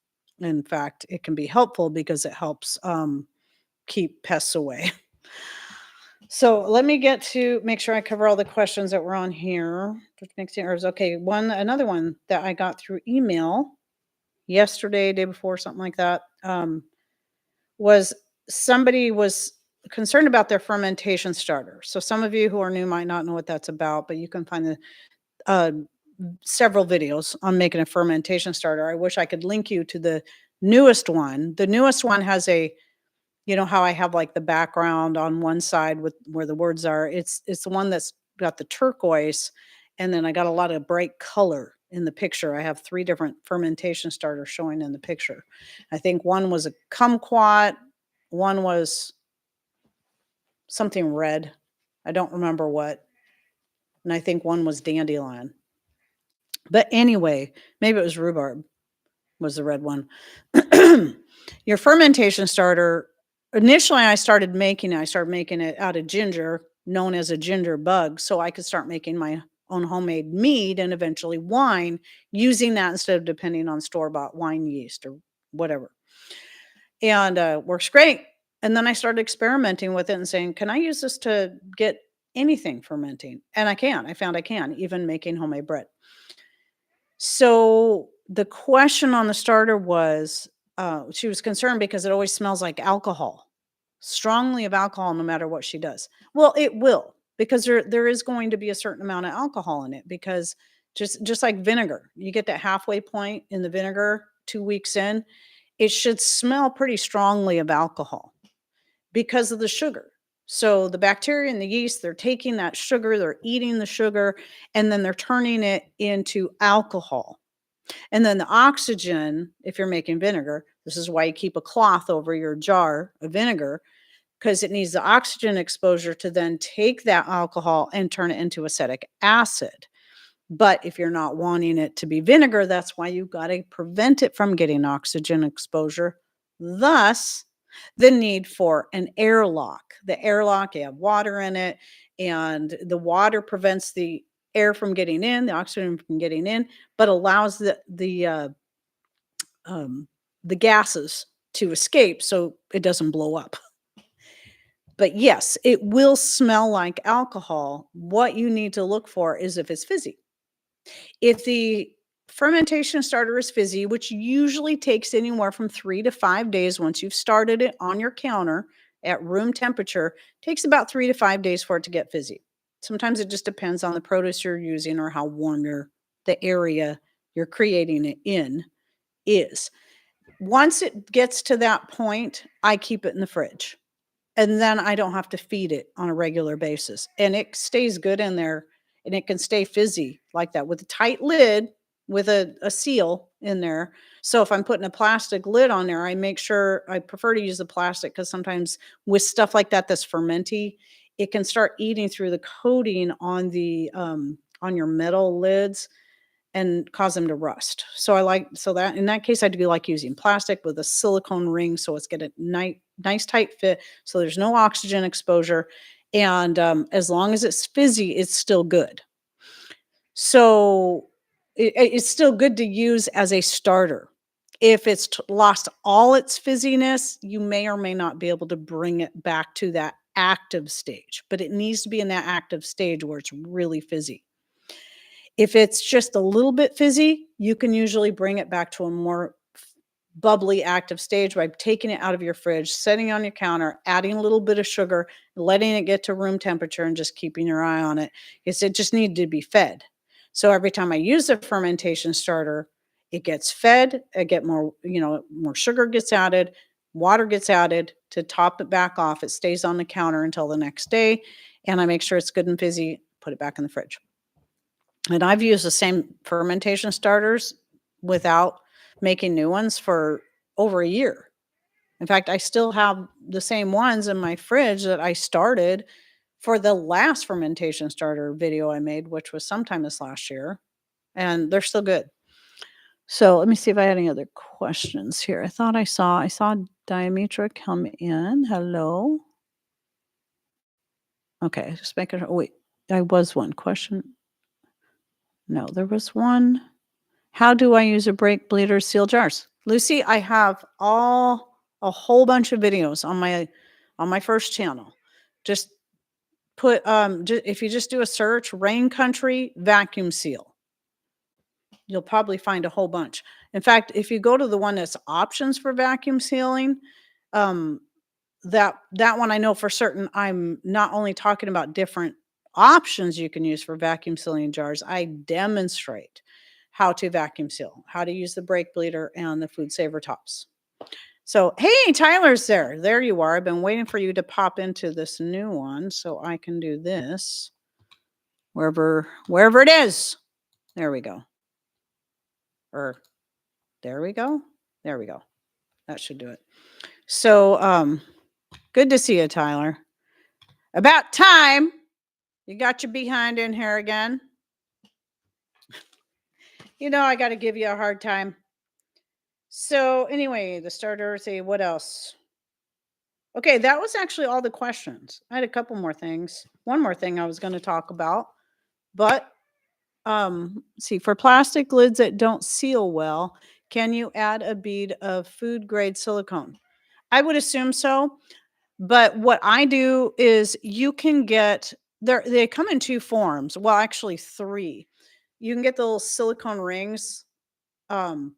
In fact, it can be helpful because it helps keep pests away. So let me make sure I cover all the questions that were on here. Mixing herbs. Okay, another one that I got through email yesterday, day before, something like that. Was somebody was concerned about their fermentation starter. So some of you who are new might not know what that's about, but you can find the several videos on making a fermentation starter. I wish I could link you to the newest one. The newest one has how I have like the background on one side with where the words are. It's the one that's got the turquoise, and then I got a lot of bright color in the picture. I have 3 different fermentation starters showing in the picture. I think one was a kumquat, one was something red. I don't remember what. And I think one was dandelion. But anyway, maybe it was rhubarb was the red one. Your fermentation starter, initially I started making it out of ginger, known as a ginger bug, so I could start making my own homemade mead and eventually wine using that instead of depending on store-bought wine yeast or whatever. And works great. And then I started experimenting with it and saying, can I use this to get anything fermenting? And I can. I found I can, even making homemade bread. So the question on the starter was, she was concerned because it always smells like alcohol, strongly of alcohol, no matter what she does. Well, it will, because there is going to be a certain amount of alcohol in it, because just like vinegar, you get that halfway point in the vinegar 2 weeks in, it should smell pretty strongly of alcohol because of the sugar. So the bacteria and the yeast, they're taking that sugar, they're eating the sugar, and then they're turning it into alcohol. And then the oxygen, if you're making vinegar, this is why you keep a cloth over your jar of vinegar, because it needs the oxygen exposure to then take that alcohol and turn it into acetic acid. But if you're not wanting it to be vinegar, that's why you've got to prevent it from getting oxygen exposure. Thus, the need for an airlock. The airlock, you have water in it, and the water prevents the air from getting in, the oxygen from getting in, but allows the gases to escape so it doesn't blow up. But yes, it will smell like alcohol. What you need to look for is if it's fizzy. If the fermentation starter is fizzy, which usually takes anywhere from 3 to 5 days once you've started it on your counter at room temperature, takes about 3 to 5 days for it to get fizzy. Sometimes it just depends on the produce you're using or how warm the area you're creating it in is. Once it gets to that point, I keep it in the fridge. And then I don't have to feed it on a regular basis. And it stays good in there, and it can stay fizzy like that with a tight lid with a seal in there. So if I'm putting a plastic lid on there, I make sure I prefer to use the plastic, because sometimes with stuff like that that's fermenty, it can start eating through the coating on on your metal lids and cause them to rust. So that in that case, I do like using plastic with a silicone ring, so it's got a nice tight fit, so there's no oxygen exposure, And as long as it's fizzy, it's still good. So it's still good to use as a starter. If it's lost all its fizziness, you may or may not be able to bring it back to that active stage, but it needs to be in that active stage where it's really fizzy. If it's just a little bit fizzy, you can usually bring it back to a more bubbly active stage by taking it out of your fridge, setting it on your counter, adding a little bit of sugar, letting it get to room temperature and just keeping your eye on it because it just needed to be fed. So every time I use a fermentation starter, it gets fed, I get more, more sugar gets added, water gets added to top it back off. It stays on the counter until the next day, and I make sure it's good and fizzy, put it back in the fridge. And I've used the same fermentation starters without making new ones for over a year. In fact, I still have the same ones in my fridge that I started for the last fermentation starter video I made, which was sometime this last year, and they're still good. So let me see if I had any other questions here. I saw Diametra come in. Hello. Okay, just making sure. Oh, wait, I was one question. No, there was one. How do I use a brake bleeder seal jars? Lucy, I have a whole bunch of videos on my first channel. Just put if you just do a search rain country vacuum seal, you'll probably find a whole bunch. In fact, if you go to the one that's options for vacuum sealing, um that one I know for certain I'm not only talking about different options you can use for vacuum sealing jars, I demonstrate how to vacuum seal, how to use the brake bleeder and the food saver tops. So, hey, Tyler's there. There you are. I've been waiting for you to pop into this new one so I can do this wherever it is. There we go. Or there we go. There we go. That should do it. So, good to see you, Tyler. About time. You got your behind in here again. I got to give you a hard time. So anyway, the starter, say what else? Okay, that was actually all the questions. I had a couple more things. One more thing I was going to talk about, but see, for plastic lids that don't seal well, can you add a bead of food grade silicone? I would assume so, but what I do is you can get they come in two forms. Well, actually three. You can get the little silicone rings. Um,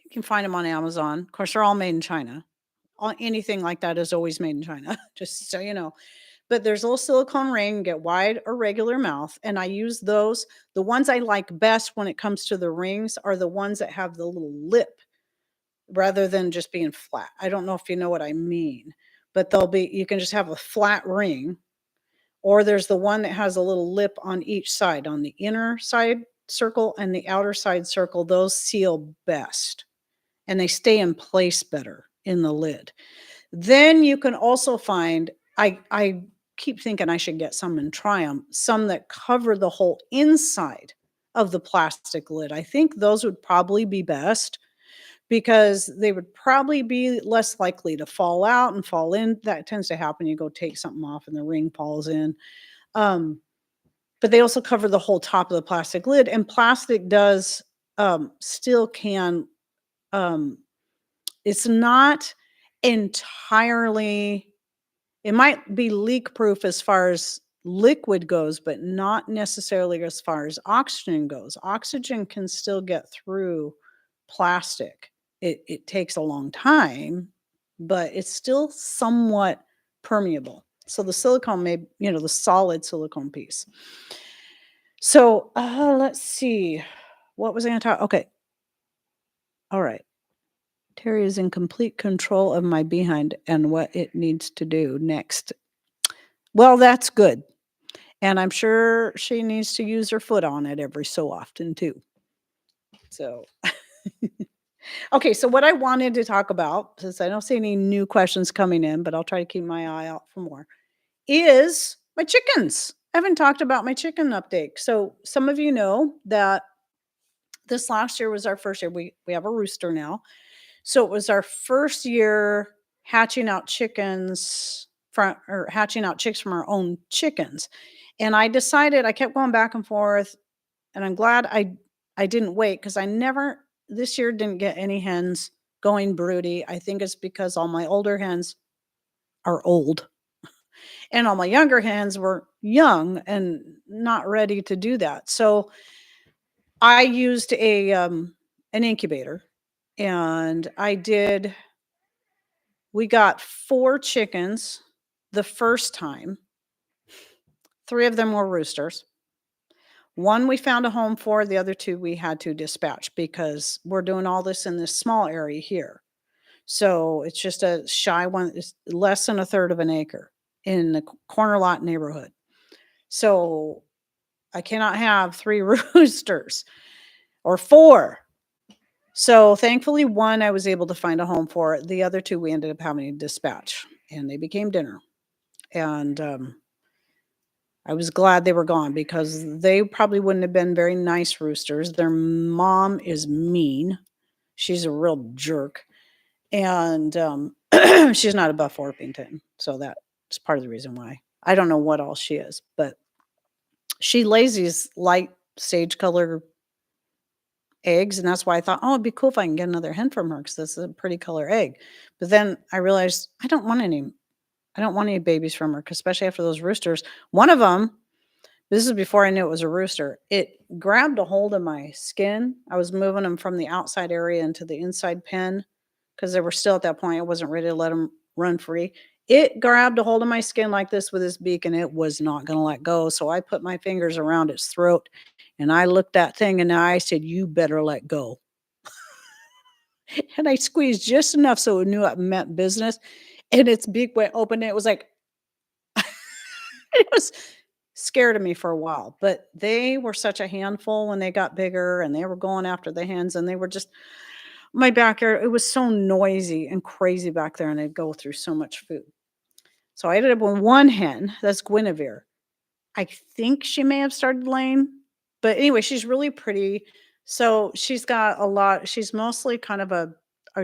you can find them on Amazon. Of course, they're all made in China. Anything like that is always made in China, just so you know. But there's a little silicone ring, get wide or regular mouth, and I use those. The ones I like best when it comes to the rings are the ones that have the little lip rather than just being flat. I don't know if you know what I mean, but you can just have a flat ring, or there's the one that has a little lip on each side, on the inner side circle and the outer side circle. Those seal best and they stay in place better in the lid. Then you can also find, I keep thinking I should get some and try them, some that cover the whole inside of the plastic lid. I think those would probably be best because they would probably be less likely to fall out and fall in. That tends to happen. You go take something off and the ring falls in. Um, but they also cover the whole top of the plastic lid, and plastic does still can it's not entirely, it might be leak proof as far as liquid goes, but not necessarily as far as oxygen goes. Oxygen can still get through plastic. It takes a long time, but it's still somewhat permeable. So the silicone the solid silicone piece. So let's see. What was I going to talk? Okay. All right. Terry is in complete control of my behind and what it needs to do next. Well, that's good. And I'm sure she needs to use her foot on it every so often too. So, okay. So what I wanted to talk about, since I don't see any new questions coming in, but I'll try to keep my eye out for more, is my chickens. I haven't talked about my chicken update. So some of you know that this last year was our first year. We have a rooster now. So it was our first year hatching out chickens from or hatching out chicks from our own chickens. And I decided I kept going back and forth, and I'm glad I didn't wait because I never this year didn't get any hens going broody. I think it's because all my older hens are old and all my younger hens were young and not ready to do that. So I used an incubator, and we got 4 chickens the first time. 3 of them were roosters. 1 we found a home for, the other 2 we had to dispatch because we're doing all this in this small area here. So it's just a shy one, it's less than a third of an acre in the corner lot neighborhood. So I cannot have 3 roosters or 4. So thankfully, 1 I was able to find a home for. The other 2 we ended up having to dispatch, and they became dinner. And I was glad they were gone because they probably wouldn't have been very nice roosters. Their mom is mean. She's a real jerk. And she's not a Buff Orpington. So that's part of the reason why. I don't know what all she is, but she lays these light sage color eggs. And that's why I thought, oh, it'd be cool if I can get another hen from her because this is a pretty color egg. But then I realized I don't want any babies from her, 'cause especially after those roosters. One of them, this is before I knew it was a rooster. It grabbed a hold of my skin. I was moving them from the outside area into the inside pen because they were still at that point. I wasn't ready to let them run free. It grabbed a hold of my skin like this with its beak, and it was not going to let go. So I put my fingers around its throat, and I looked that thing in the eye. I said, "You better let go." And I squeezed just enough so it knew it meant business. And its beak went open. And it was like, it was scared of me for a while, but they were such a handful when they got bigger, and they were going after the hens, and they were just my backyard. It was so noisy and crazy back there, and they'd go through so much food. So I ended up with 1 hen. That's Guinevere. I think she may have started laying, but anyway, she's really pretty. So she's mostly kind of a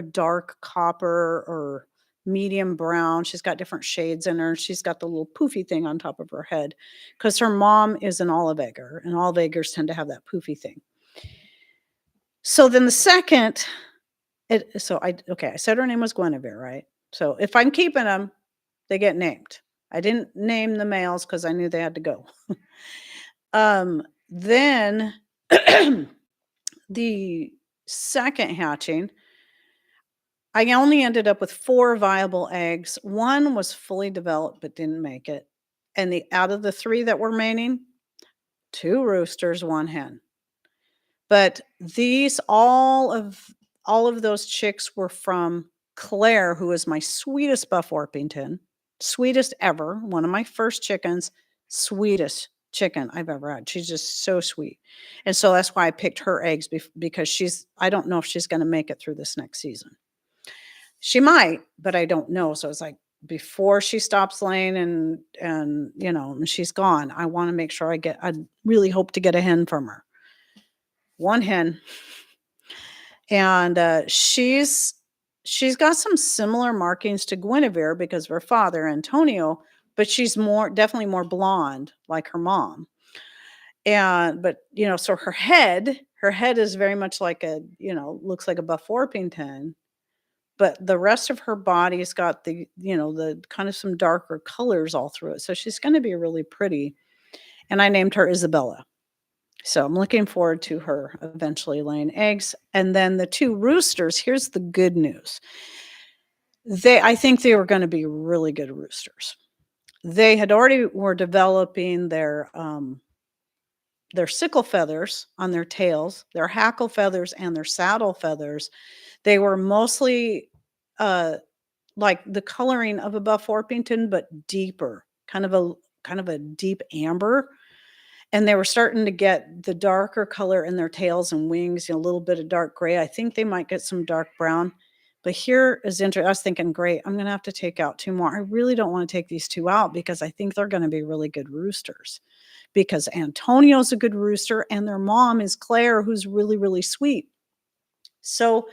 dark copper or medium brown. She's got different shades in her. She's got the little poofy thing on top of her head because her mom is an olive egger, and olive eggers tend to have that poofy thing. So then the second, I said her name was Guinevere, right? So if I'm keeping them, they get named. I didn't name the males because I knew they had to go. Then the second hatching, I only ended up with 4 viable eggs. 1 was fully developed but didn't make it. And out of the 3 that were remaining, 2 roosters, 1 hen. But all of those chicks were from Claire, who is my sweetest Buff Orpington, sweetest ever, one of my first chickens, sweetest chicken I've ever had. She's just so sweet. And so that's why I picked her eggs because I don't know if she's going to make it through this next season. She might, but I don't know. So it's like before she stops laying and she's gone, I want to make sure I really hope to get a hen from her. 1 hen. And she's got some similar markings to Guinevere because of her father, Antonio, but she's definitely more blonde like her mom. So her head is very much like looks like a Buff Orpington, but the rest of her body's got the kind of some darker colors all through it. So she's going to be really pretty. And I named her Isabella. So I'm looking forward to her eventually laying eggs. And then the 2 roosters, here's the good news. I think they were going to be really good roosters. They had already were developing their sickle feathers on their tails, their hackle feathers, and their saddle feathers. They were mostly like the coloring of a Buff Orpington, but deeper, kind of a deep amber. And they were starting to get the darker color in their tails and wings, a little bit of dark gray. I think they might get some dark brown. But here is interesting. I was thinking, great, I'm going to have to take out 2 more. I really don't want to take these 2 out because I think they're going to be really good roosters. Because Antonio's a good rooster and their mom is Claire, who's really, really sweet. So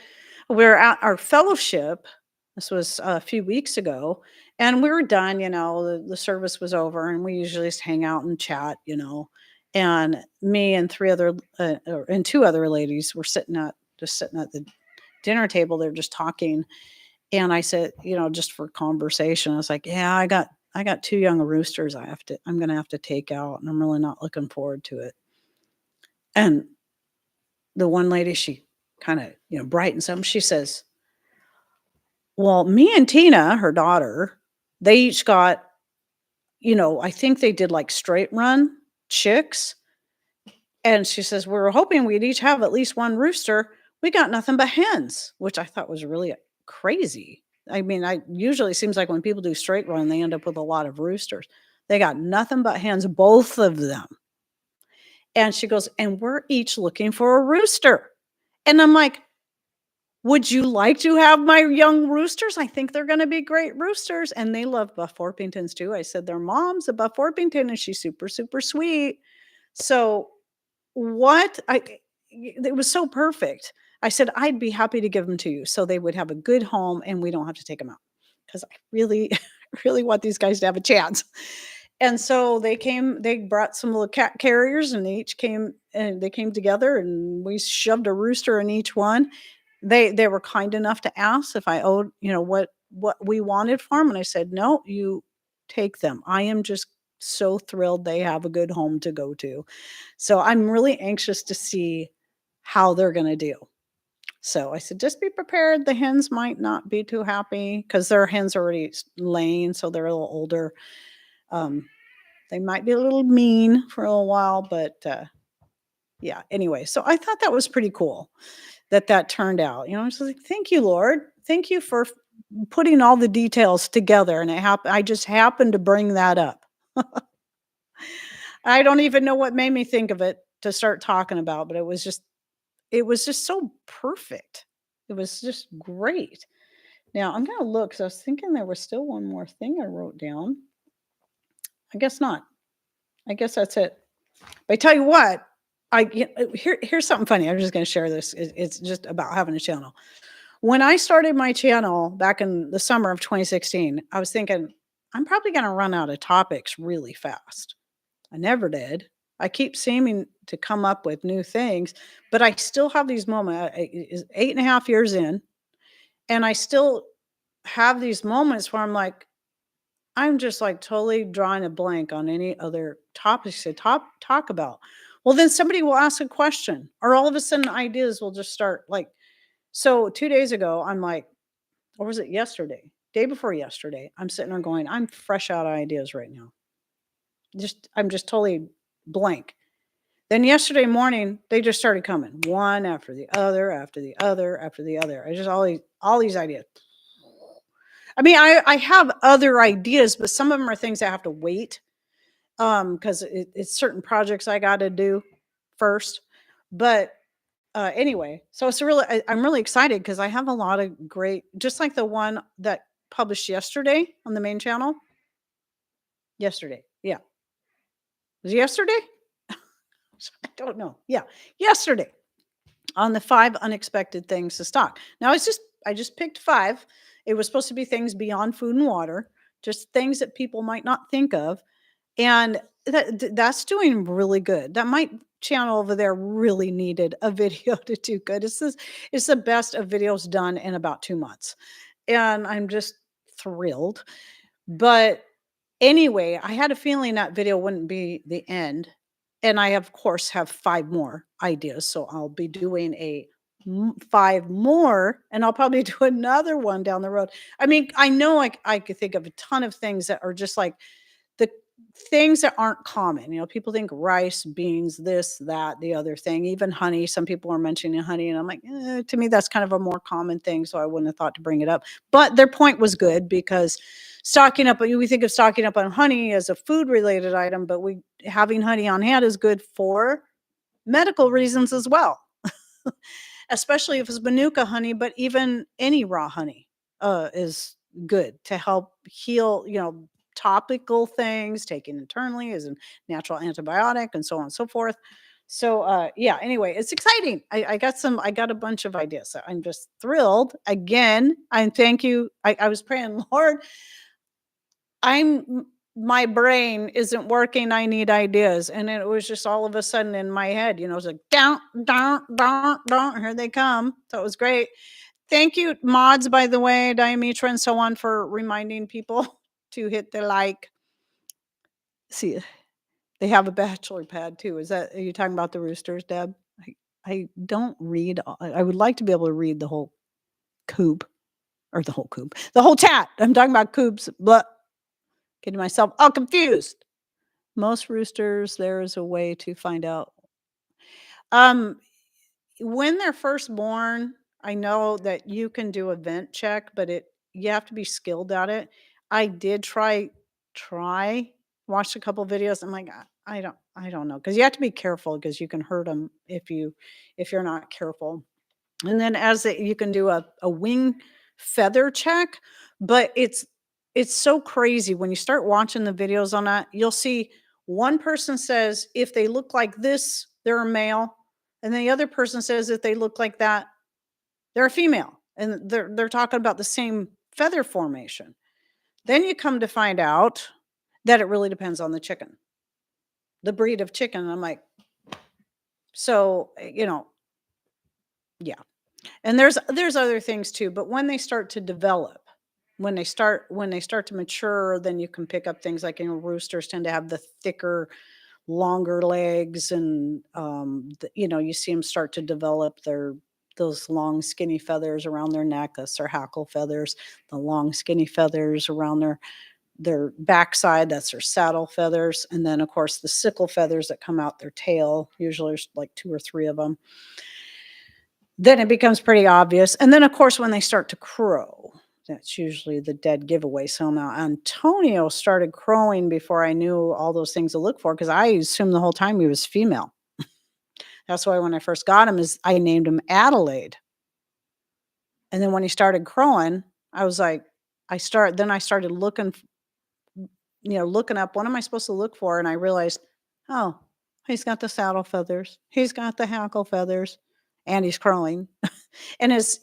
we're at our fellowship. This was a few weeks ago. And we were done, the service was over, and we usually just hang out and chat, and me and 3 other and 2 other ladies were sitting at the dinner table. They're just talking, and I said, just for conversation, I was like, "Yeah, I got 2 young roosters I'm gonna have to take out, and I'm really not looking forward to it." And the one lady, she kinda, brightens up. She says, "Well, me and Tina, her daughter, they each got, I think they did like straight run chicks." And she says, "We were hoping we'd each have at least 1 rooster. We got nothing but hens," which I thought was really crazy. I mean, I usually it seems like when people do straight run, they end up with a lot of roosters. They got nothing but hens, both of them. And she goes, "And we're each looking for a rooster." And I'm like, "Would you like to have my young roosters? I think they're gonna be great roosters." And they love Buff Orpingtons too. I said, "Their mom's a Buff Orpington, and she's super, super sweet." So what it was so perfect. I said, "I'd be happy to give them to you so they would have a good home and we don't have to take them out, because I really, really want these guys to have a chance." And so they brought some little cat carriers, and they came together, and we shoved a rooster in each one. They were kind enough to ask if I owed, what we wanted for them, and I said, "No, you take them. I am just so thrilled they have a good home to go to." So I'm really anxious to see how they're gonna do. So I said, "Just be prepared. The hens might not be too happy because their hens are already laying, so they're a little older. Um, they might be a little mean for a little while, but yeah." Anyway, so I thought that was pretty cool that turned out. I was like, "Thank you, Lord. Thank you for putting all the details together." And I just happened to bring that up. I don't even know what made me think of it to start talking about, but it was just so perfect. It was just great. Now I'm gonna look, 'cause I was thinking there was still one more thing I wrote down. I guess not. I guess that's it. But I tell you what, here's something funny. I'm just gonna share this. It's just about having a channel. When I started my channel back in the summer of 2016, I was thinking, I'm probably gonna run out of topics really fast. I never did. I keep seeming to come up with new things, but I still have these moments. Is 8.5 years in, and I still have these moments where I'm like, I'm just like totally drawing a blank on any other topics to talk about. Well, then somebody will ask a question, or all of a sudden ideas will just start like. So 2 days ago, I'm like, or was it yesterday? Day before yesterday, I'm sitting there going, I'm fresh out of ideas right now. I'm just totally blank. Then yesterday morning, they just started coming, one after the other, after the other, after the other. I just all these ideas. I mean, I have other ideas, but some of them are things that have to wait, because it's certain projects I got to do first. But anyway, so I'm really excited because I have a lot of great, just like the one that published yesterday on the main channel. Yesterday, yeah, was it yesterday? I don't know. Yeah, yesterday, on the 5 unexpected things to stock. Now I just picked 5. It was supposed to be things beyond food and water, just things that people might not think of, and that's doing really good. That my channel over there really needed a video to do good. It's the best of videos done in about 2 months, and I'm just thrilled. But anyway, I had a feeling that video wouldn't be the end, and I, of course, have 5 more ideas, so I'll be doing 5 more, and I'll probably do another one down the road. I mean, I know I could think of a ton of things that are just like the things that aren't common. People think rice, beans, this, that, the other thing, even honey. Some people are mentioning honey, and I'm like, to me, that's kind of a more common thing. So I wouldn't have thought to bring it up. But their point was good, because stocking up, we think of stocking up on honey as a food related item, but having honey on hand is good for medical reasons as well, especially if it's manuka honey, but even any raw honey is good to help heal, topical things taken internally as a natural antibiotic, and so on and so forth. So yeah, anyway, it's exciting. I got a bunch of ideas. So I'm just thrilled again. And thank you. I was praying, Lord, my brain isn't working, I need ideas, and it was just all of a sudden in my head, it was like, "Down, down, down, down, here they come." So it was great. Thank you, mods, by the way, Diametra and so on, for reminding people to hit the like. See, they have a bachelor pad too. Are you talking about the roosters, Deb? I don't read. I would like to be able to read the whole coop or the whole chat. I'm talking about coops, but getting myself all confused. Most roosters, there is a way to find out. Um, when they're first born, I know that you can do a vent check, but you have to be skilled at it. I did try watched a couple videos. I'm like, I don't know, because you have to be careful because you can hurt them if you're not careful. And then you can do a wing feather check, but it's so crazy when you start watching the videos on that. You'll see one person says if they look like this, they're a male, and the other person says if they look like that, they're a female, and they're talking about the same feather formation. Then you come to find out that it really depends on the chicken, the breed of chicken. I'm like, so yeah. And there's other things too, but when they start to develop, when they start to mature, then you can pick up things like, roosters tend to have the thicker, longer legs, and you see them start to develop those long skinny feathers around their neck. That's their hackle feathers. The long skinny feathers around their backside, that's their saddle feathers. And then of course the sickle feathers that come out their tail. Usually there's like two or three of them. Then it becomes pretty obvious, and then, of course, when they start to crow, that's usually the dead giveaway. So now Antonio started crowing before I knew all those things to look for, because I assumed the whole time he was female. That's why when I first got him I named him Adelaide. And then when he started crowing, I was like I started looking up, what am I supposed to look for? And I realized, oh, he's got the saddle feathers, he's got the hackle feathers, and he's crowing. And his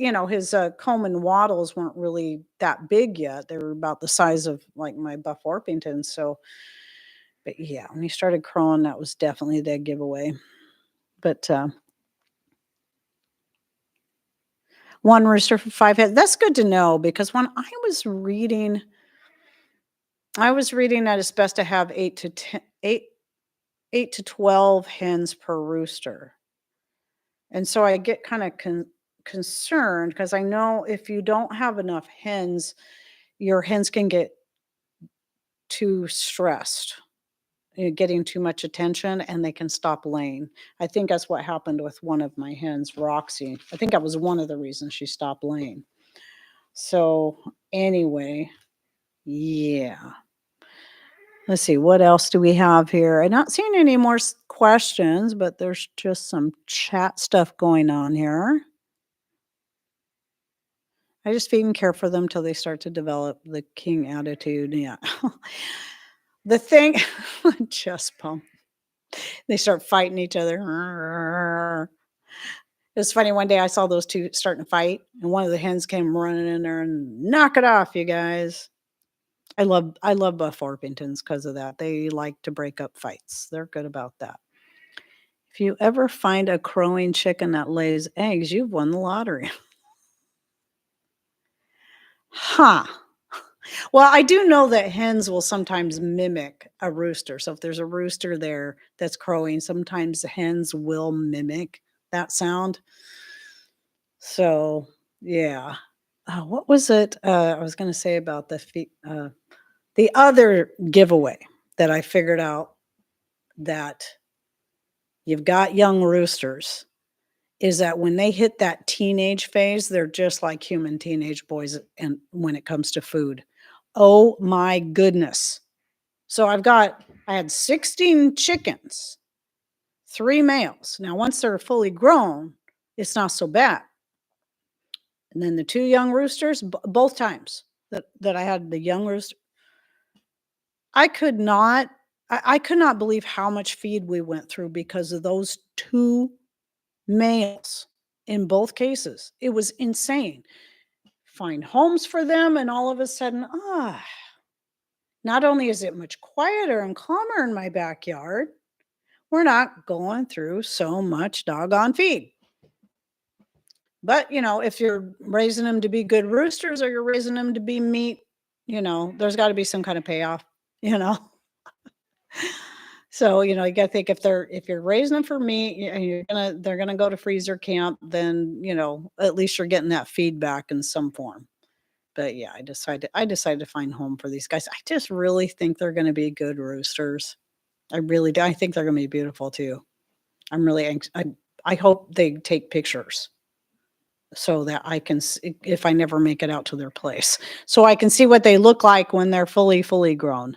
comb and wattles weren't really that big yet. They were about the size of like my Buff Orpington. So, but yeah, when he started crowing, that was definitely the giveaway. But one rooster for 5 heads. That's good to know, because when I was reading that it's best to have 8 to 12 hens per rooster. And so I get kind of concerned, because I know if you don't have enough hens, your hens can get too stressed, getting too much attention, and they can stop laying. I think that's what happened with one of my hens, Roxy. I think that was one of the reasons she stopped laying. So, anyway, yeah. Let's see, what else do we have here? I'm not seeing any more questions, but there's just some chat stuff going on here. I just feed and care for them till they start to develop the king attitude. Yeah. The thing, chest pump. They start fighting each other. It's funny. One day I saw those two starting to fight, and one of the hens came running in there and knock it off, you guys. I love Buff Orpingtons because of that. They like to break up fights. They're good about that. If you ever find a crowing chicken that lays eggs, you've won the lottery. Huh. Well, I do know that hens will sometimes mimic a rooster. So if there's a rooster there that's crowing, sometimes the hens will mimic that sound. So, yeah. What was it I was going to say about the other giveaway that I figured out, that you've got young roosters, is that when they hit that teenage phase, they're just like human teenage boys, and when it comes to food. Oh my goodness. So I had 16 chickens, 3 males. Now once they're fully grown, it's not so bad. And then the 2 young roosters, both times that I had the young rooster, I could not I could not believe how much feed we went through because of those 2 males in both cases. It was insane. Find homes for them, and all of a sudden, Not only is it much quieter and calmer in my backyard, we're not going through so much doggone feed. But, if you're raising them to be good roosters or you're raising them to be meat, there's got to be some kind of payoff, you know? So, you got to think if you're raising them for meat and they're gonna go to freezer camp, then, at least you're getting that feedback in some form. But yeah, I decided to find home for these guys. I just really think they're gonna be good roosters. I really do. I think they're gonna be beautiful too. I'm really anx I hope they take pictures so that I can if I never make it out to their place, so I can see what they look like when they're fully grown.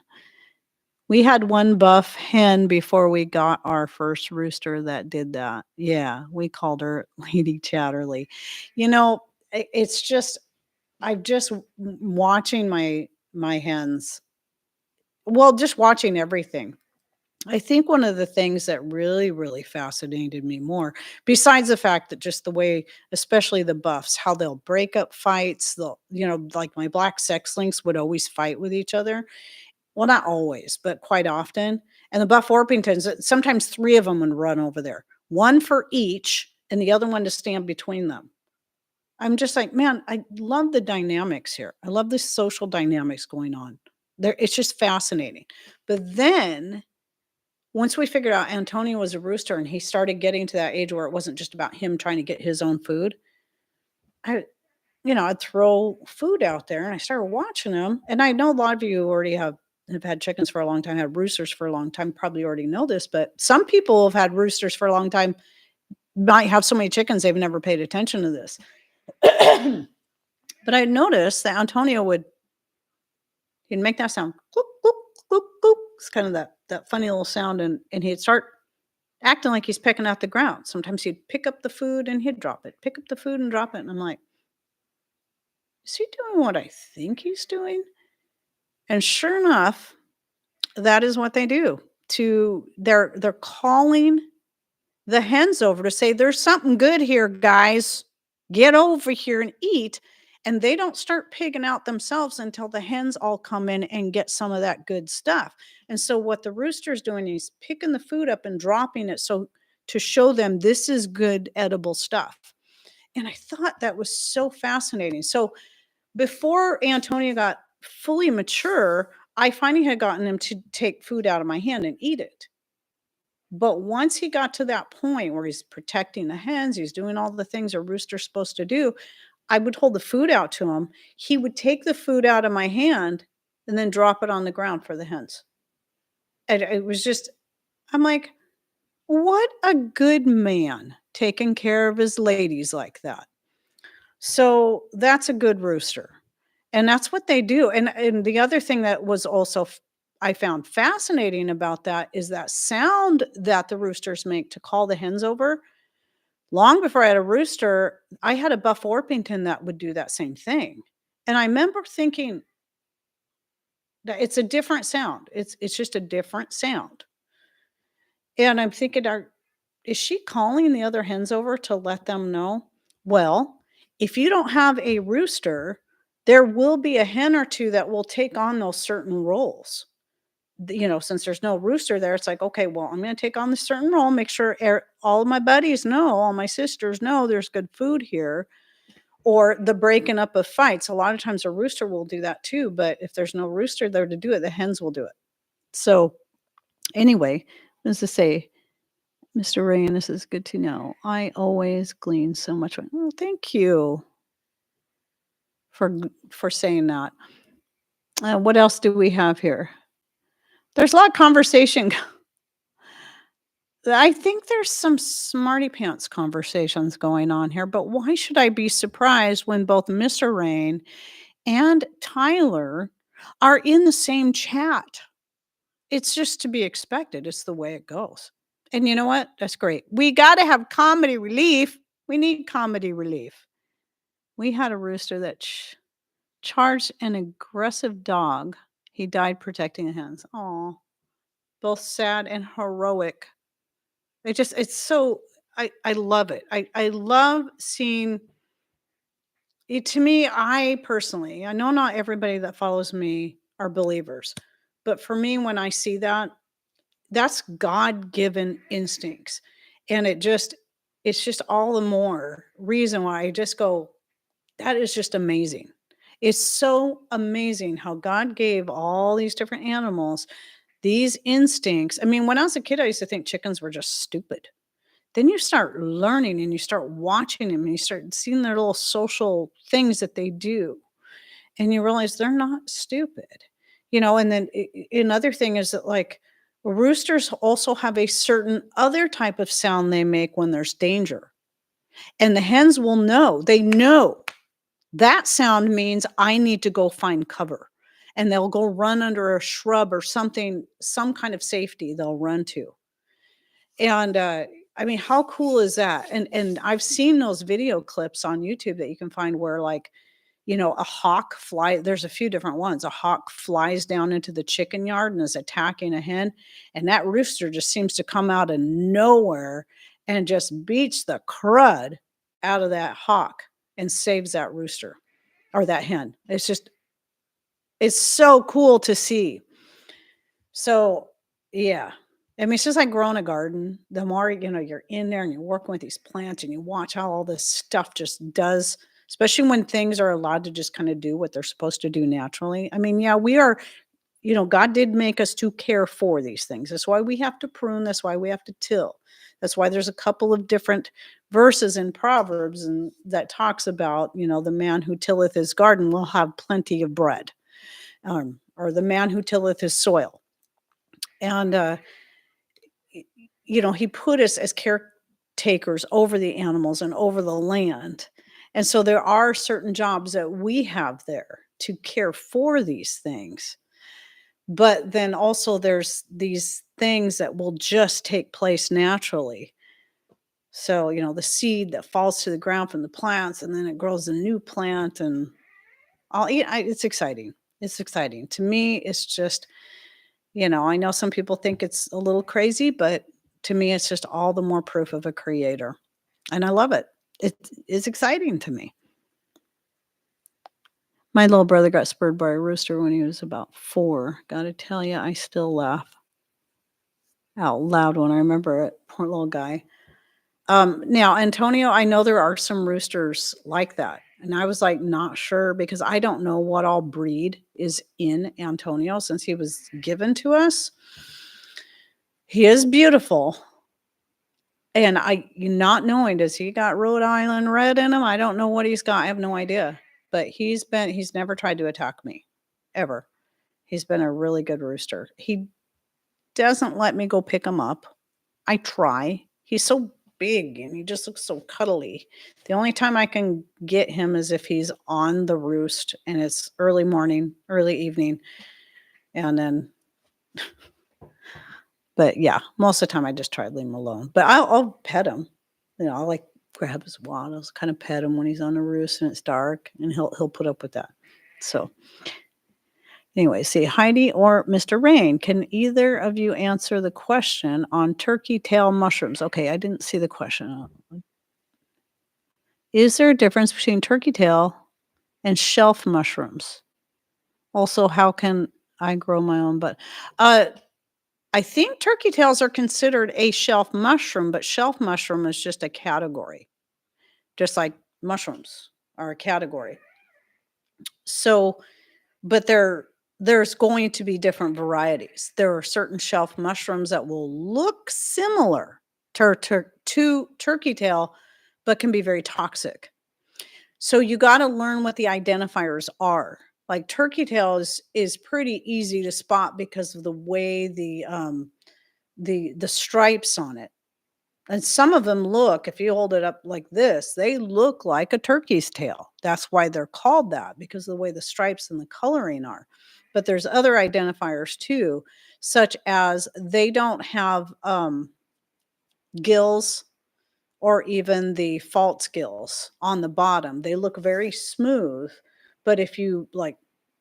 We had one buff hen before we got our first rooster that did that. Yeah, we called her Lady Chatterley. You know, it's just I've just watching my hens. Well, just watching everything. I think one of the things that really fascinated me more, besides the fact that just the way, especially the buffs, how they'll break up fights, like my black sex links would always fight with each other. Well, not always, but quite often. And the buff Orpingtons, sometimes three of them would run over there, one for each, and the other one to stand between them. I'm just like, man, I love the dynamics here. I love the social dynamics going on. There, it's just fascinating. But then once we figured out Antonio was a rooster and he started getting to that age where it wasn't just about him trying to get his own food, I I'd throw food out there and I started watching them. And I know a lot of you already have had chickens for a long time, had roosters for a long time, probably already know this, but some people have had roosters for a long time, might have so many chickens they've never paid attention to this. But I noticed that Antonio he'd make that sound, "Gloop, gloop, gloop, gloop." It's kind of that funny little sound, and he'd start acting like he's picking out the ground. Sometimes he'd pick up the food and he'd drop it, pick up the food and drop it, and I'm like, "Is he doing what I think he's doing?" And sure enough, that is what they do. They're calling the hens over to say, "There's something good here, guys. Get over here and eat." And they don't start pigging out themselves until the hens all come in and get some of that good stuff. And so what the rooster's doing, he's picking the food up and dropping it so to show them this is good edible stuff. And I thought that was so fascinating. So before Antonio got fully mature, I finally had gotten him to take food out of my hand and eat it. But once he got to that point where he's protecting the hens, he's doing all the things a rooster's supposed to do, I would hold the food out to him. He would take the food out of my hand and then drop it on the ground for the hens. And it was just, I'm like, what a good man taking care of his ladies like that. So that's a good rooster. And that's what they do. And the other thing that was also I found fascinating about that is that sound that the roosters make to call the hens over. Long before I had a rooster, I had a buff Orpington that would do that same thing. And I remember thinking that it's a different sound. It's just a different sound. And I'm thinking, is she calling the other hens over to let them know? Well, if you don't have a rooster, there will be a hen or two that will take on those certain roles. Since there's no rooster there, it's like, okay, well, I'm going to take on this certain role, make sure all of my buddies know, all my sisters know there's good food here, or the breaking up of fights. A lot of times a rooster will do that too, but if there's no rooster there to do it, the hens will do it. So anyway, what does this say? Mr. Rain, this is good to know. I always glean so much. Oh, thank you for saying that. What else do we have here? There's a lot of conversation. I think there's some smarty pants conversations going on here, but why should I be surprised when both Mr. Rain and Tyler are in the same chat? It's just to be expected. It's the way it goes. And you know what? That's great. We got to have comedy relief. We need comedy relief. We had a rooster that charged an aggressive dog. He died protecting the hens. Oh, both sad and heroic. It's so, I love it. I love seeing it. To me, I personally, I know not everybody that follows me are believers, But for me, when I see that, that's God-given instincts. And it's just all the more reason why I just go, that is just amazing. It's so amazing how God gave all these different animals these instincts. I mean, when I was a kid, I used to think chickens were just stupid. Then you start learning and you start watching them and you start seeing their little social things that they do. And you realize they're not stupid. And then another thing is that, like, roosters also have a certain other type of sound they make when there's danger. And the hens will know. They know that sound means I need to go find cover. And they'll go run under a shrub or something, some kind of safety they'll run to. And I mean, how cool is that? And I've seen those video clips on YouTube that you can find where, like, a hawk there's a few different ones. A hawk flies down into the chicken yard and is attacking a hen, and that rooster just seems to come out of nowhere and just beats the crud out of that hawk and saves that rooster or that hen. It's so cool to see. So, yeah. I mean, it's just like growing a garden. The more, you're in there and you're working with these plants and you watch how all this stuff just does, especially when things are allowed to just kind of do what they're supposed to do naturally. I mean, yeah, we are, God did make us to care for these things. That's why we have to prune. That's why we have to till. That's why there's a couple of different verses in Proverbs and that talks about, the man who tilleth his garden will have plenty of bread, or the man who tilleth his soil. And, he put us as caretakers over the animals and over the land. And so there are certain jobs that we have there to care for these things. But then also there's these things that will just take place naturally. So, the seed that falls to the ground from the plants, and then it grows a new plant, and it's exciting. It's exciting. To me, it's just, I know some people think it's a little crazy, but to me, it's just all the more proof of a creator. And I love it. It is exciting to me. My little brother got spurred by a rooster when he was about 4. Gotta tell you, I still laugh out loud when I remember it. Poor little guy. Now, Antonio, I know there are some roosters like that. And I was like, not sure, because I don't know what all breed is in Antonio since he was given to us. He is beautiful. And not knowing, does he got Rhode Island red in him? I don't know what he's got. I have no idea. But he's never tried to attack me, ever. He's been a really good rooster. He doesn't let me go pick him up. I try. He's so big and he just looks so cuddly. The only time I can get him is if he's on the roost and it's early morning, early evening. And then, but yeah, most of the time I just try to leave him alone. But I'll pet him. I'll like grab his wattles, kind of pet him when he's on the roost and it's dark, and he'll put up with that. So anyway, see, Heidi or Mr. Rain, can either of you answer the question on turkey tail mushrooms? Okay, I didn't see the question. Is there a difference between turkey tail and shelf mushrooms? Also, how can I grow my own? But I think turkey tails are considered a shelf mushroom, but shelf mushroom is just a category, just like mushrooms are a category. So, but there's going to be different varieties. There are certain shelf mushrooms that will look similar to turkey tail, but can be very toxic. So you got to learn what the identifiers are. Like turkey tail is pretty easy to spot because of the way the stripes on it. And some of them look, if you hold it up like this, they look like a turkey's tail. That's why they're called that, because of the way the stripes and the coloring are. But there's other identifiers too, such as they don't have gills or even the false gills on the bottom. They look very smooth, but if you like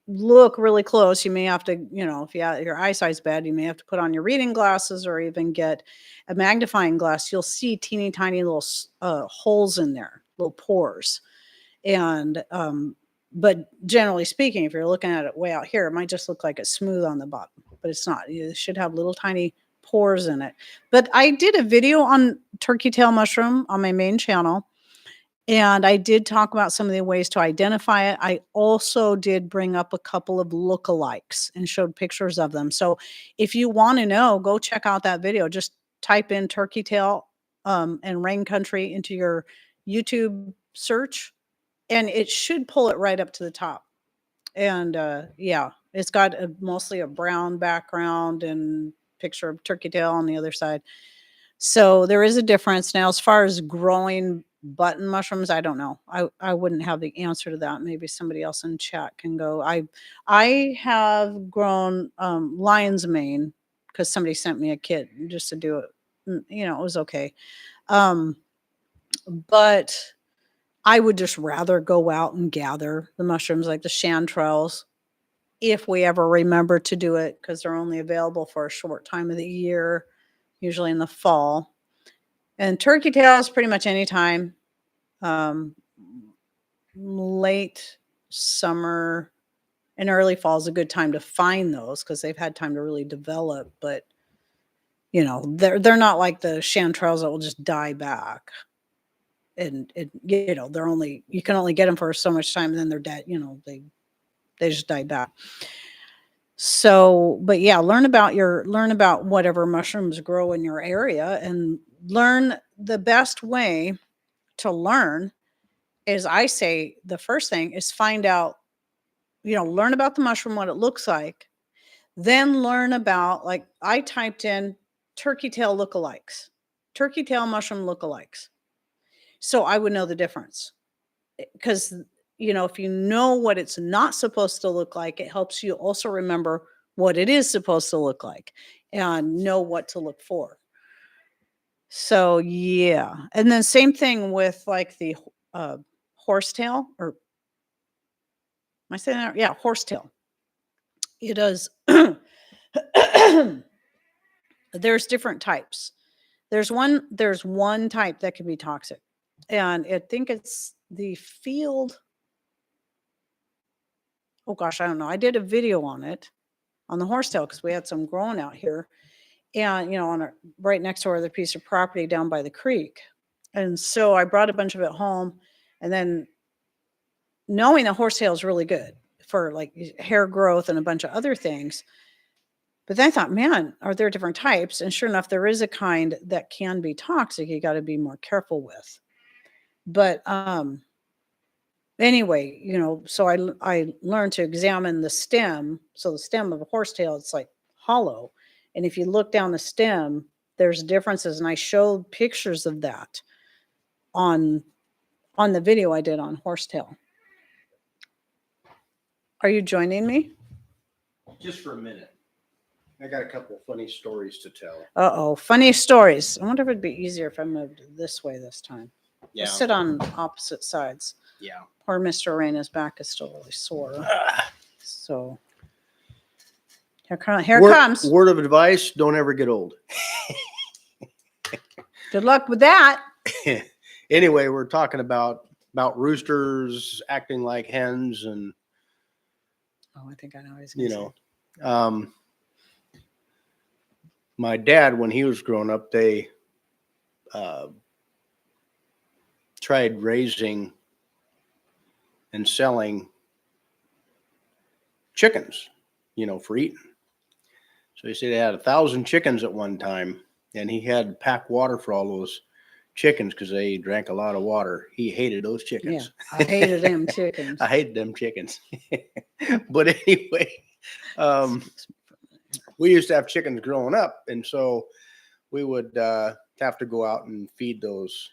look really close, you may have to, if your eyesight's bad, you may have to put on your reading glasses or even get a magnifying glass. You'll see teeny tiny little holes in there, little pores. And but generally speaking, if you're looking at it way out here, it might just look like it's smooth on the bottom. but it's not. It should have little tiny pores in it. But I did a video on turkey tail mushroom on my main channel, and I did talk about some of the ways to identify it. I also did bring up a couple of lookalikes and showed pictures of them. So if you want to know, go check out that video. Just type in turkey tail and rain country into your YouTube search, and it should pull it right up to the top. And yeah, it's got mostly a brown background and picture of turkey tail on the other side. So there is a difference. Now, as far as growing button mushrooms, I don't know. I wouldn't have the answer to that. Maybe somebody else in chat can go. I have grown lion's mane because somebody sent me a kit just to do it. You know, it was okay. But I would just rather go out and gather the mushrooms like the chanterelles if we ever remember to do it, because they're only available for a short time of the year, usually in the fall. And turkey tails pretty much any time. Late summer and early fall is a good time to find those because they've had time to really develop. But you know, they're not like the chanterelles that will just die back. And you know, you can only get them for so much time, and then they're dead. You know, they just die back. So, but yeah, learn about whatever mushrooms grow in your area, and learn the best way to learn is, I say, the first thing is find out, learn about the mushroom, what it looks like, then learn about, like I typed in turkey tail lookalikes, turkey tail mushroom lookalikes. So I would know the difference, because if you know what it's not supposed to look like, it helps you also remember what it is supposed to look like and know what to look for. So yeah. And then same thing with like the horsetail, or am I saying that? Yeah, horsetail. It does. There's different types. There's one type that can be toxic, and I think it's the field. Oh gosh, I don't know. I did a video on it, on the horsetail, because we had some growing out here, and right next to our other piece of property down by the creek. And so I brought a bunch of it home, and then knowing the horsetail is really good for like hair growth and a bunch of other things. But then I thought, man, are there different types? And sure enough, there is a kind that can be toxic. You got to be more careful with. But anyway, so I learned to examine the stem. So the stem of a horsetail, it's like hollow. And if you look down the stem, there's differences. And I showed pictures of that on the video I did on horsetail. Are you joining me? Just for a minute. I got a couple of funny stories to tell. Uh-oh, funny stories. I wonder if it'd be easier if I moved this way this time. Yeah. We'll sit on opposite sides. Yeah. Poor Mr. Raina's back is still really sore. So here comes. Word of advice, don't ever get old. Good luck with that. Anyway, we're talking about roosters acting like hens, and I think I know what he's going to say. My dad, when he was growing up, they tried raising and selling chickens, for eating. So he said he had 1,000 chickens at one time, and he had to pack water for all those chickens because they drank a lot of water. He hated those chickens. Yeah, I hated them chickens. I hated them chickens. But anyway, we used to have chickens growing up, and so we would have to go out and feed those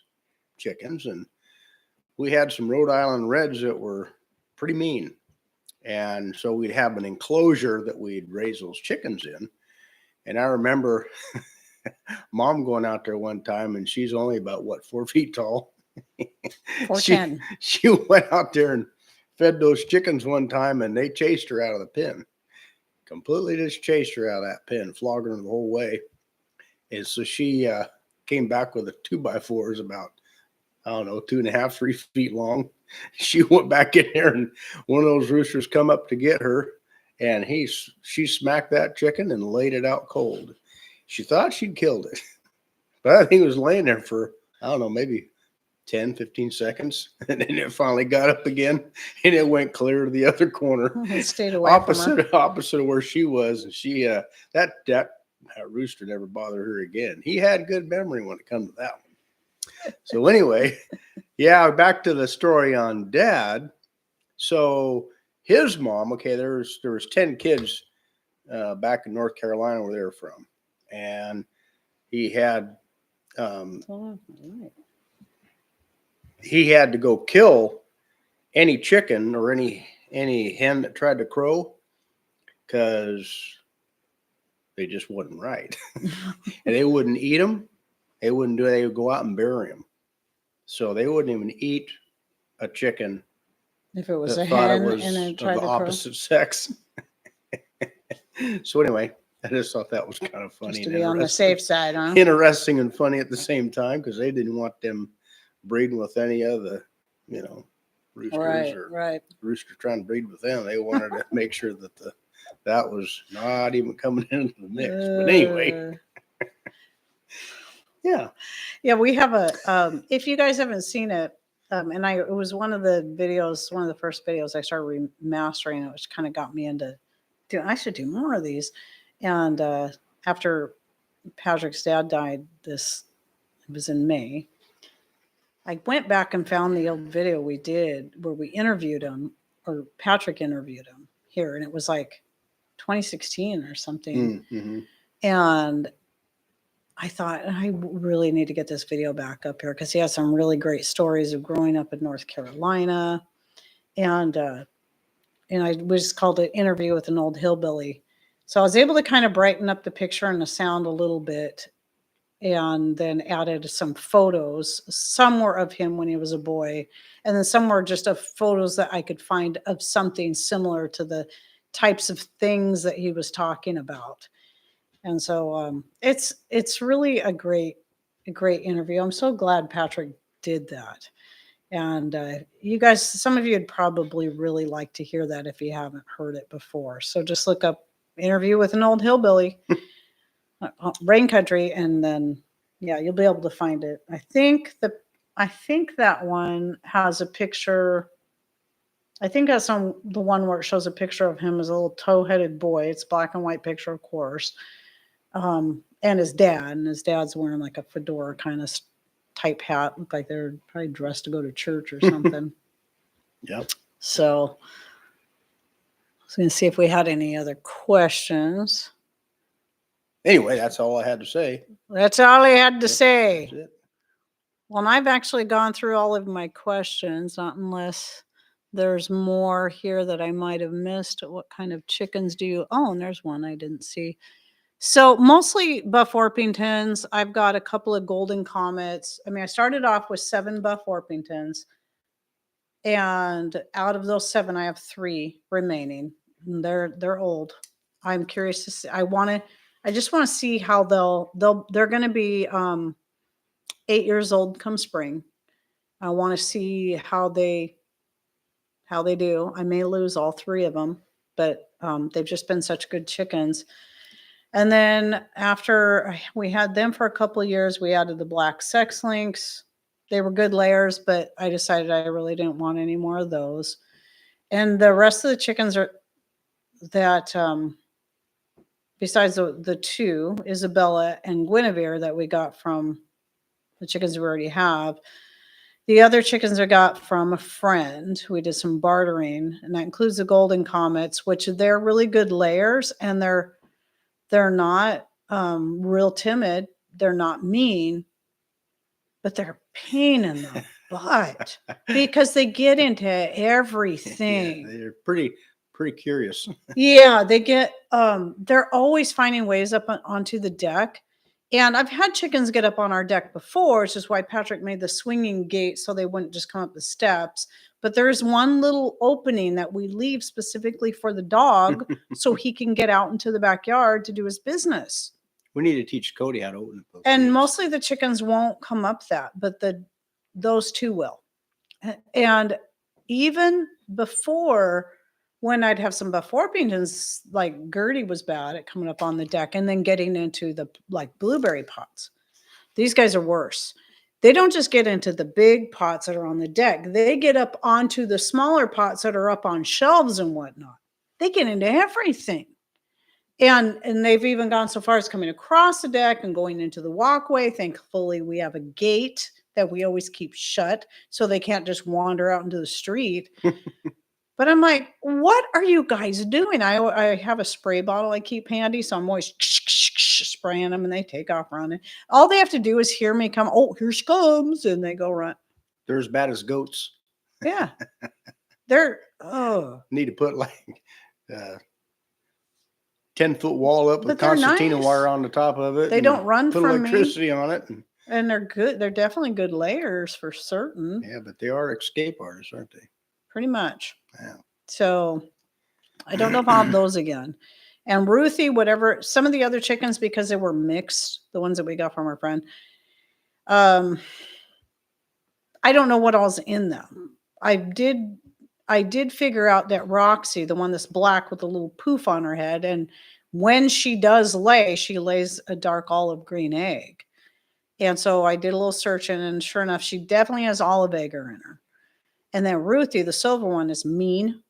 chickens. And we had some Rhode Island Reds that were pretty mean. And so we'd have an enclosure that we'd raise those chickens in. And I remember Mom going out there one time, and she's only about 4 feet tall. 4'10". She went out there and fed those chickens one time, and they chased her out of the pen. Completely just chased her out of that pen, flogging her the whole way. And so she came back with a 2x4 about, 2.5, 3 feet long. She went back in there, and one of those roosters come up to get her, and she smacked that chicken and laid it out cold. She thought she'd killed it, but I think it was laying there for, I don't know, maybe 10, 15 seconds. And then it finally got up again and it went clear to the other corner. It stayed away from her. Opposite of where she was. And she, that rooster never bothered her again. He had good memory when it comes to that one. So anyway, yeah, back to the story on Dad. So his mom, okay, there was 10 kids back in North Carolina where they were from. And he had, he had to go kill any chicken or any hen that tried to crow because they just wasn't right. And they wouldn't eat them. They wouldn't do it. They would go out and bury them. So they wouldn't even eat a chicken if it was that a thought hen it was and it of tried the to opposite sex. So anyway, I just thought that was kind of funny. Just to be on the safe side, huh? Interesting and funny at the same time because they didn't want them breeding with any of the, roosters or rooster trying to breed with them. They wanted to make sure that that was not even coming into the mix. But anyway, yeah, we have a. If you guys haven't seen it, and it was one of the first videos I started remastering, which kind of got me into. I should do more of these. And after Patrick's dad died, it was in May. I went back and found the old video we did where we interviewed him, or Patrick interviewed him here, and it was like 2016 or something. Mm-hmm. And I thought, I really need to get this video back up here because he has some really great stories of growing up in North Carolina. And I was called an interview with an old hillbilly. So I was able to kind of brighten up the picture and the sound a little bit, and then added some photos. Some were of him when he was a boy, and then some were just of photos that I could find of something similar to the types of things that he was talking about. And so it's really a great interview. I'm so glad Patrick did that. And you guys, some of you would probably really like to hear that if you haven't heard it before. So just look up interview with an old hillbilly, Rain Country, and then you'll be able to find it. I think that one has a picture. I think that's on the one where it shows a picture of him as a little tow-headed boy. It's a black and white picture, of course. And his dad's wearing like a fedora kind of type hat. Look like they're probably dressed to go to church or something. Yep. So I was going to see if we had any other questions. Anyway, that's all I had to say. That's all I had to say. That's it. Well, and I've actually gone through all of my questions, not unless there's more here that I might have missed. What kind of chickens do you own? There's one I didn't see. So mostly Buff Orpingtons. I've got a couple of Golden Comets. I mean, I started off with 7 Buff Orpingtons. And out of those 7, I have 3 remaining. And they're old. I'm curious to see. I just want to see how they're going to be 8 years old come spring. I want to see how they do. I may lose all 3 of them, but they've just been such good chickens. And then after we had them for a couple of years, we added the black sex links. They were good layers, but I decided I really didn't want any more of those. And the rest of the chickens are that, besides the 2, Isabella and Guinevere, that we got from the chickens we already have, the other chickens I got from a friend. We did some bartering, and that includes the Golden Comets, which they're really good layers, and they're not real timid. They're not mean, but they're a pain in the butt because they get into everything. Yeah, they're pretty curious. Yeah, they get they're always finding ways up onto the deck. And I've had chickens get up on our deck before, which is why Patrick made the swinging gate so they wouldn't just come up the steps. But there's one little opening that we leave specifically for the dog so he can get out into the backyard to do his business. We need to teach Cody how to open it. And mostly the chickens won't come up that, but those 2 will. And even before when I'd have some Buff Orpingtons, like Gertie was bad at coming up on the deck and then getting into the like blueberry pots. These guys are worse. They don't just get into the big pots that are on the deck. They get up onto the smaller pots that are up on shelves and whatnot. They get into everything. And they've even gone so far as coming across the deck and going into the walkway. Thankfully, we have a gate that we always keep shut so they can't just wander out into the street. But I'm like, what are you guys doing? I have a spray bottle I keep handy, so I'm always spraying them, and they take off running. All they have to do is hear me come. Oh, here she comes, and they go run. They're as bad as goats. Yeah, they're Need to put like 10-foot wall up with But they're concertina nice. wire on the top of it. They and don't run put from me. electricity on it. And they're good. They're definitely good layers for certain. Yeah, but they are escape artists, aren't they? Pretty much. Yeah. So I don't know if I'll have those again. And Ruthie, whatever, some of the other chickens, because they were mixed, the ones that we got from our friend, I don't know what all's in them. I did figure out that Roxy, the one that's black with a little poof on her head, and when she does lay, she lays a dark olive green egg. And so I did a little searching, and sure enough, she definitely has olive egger in her. And then Ruthie, the silver one, is mean.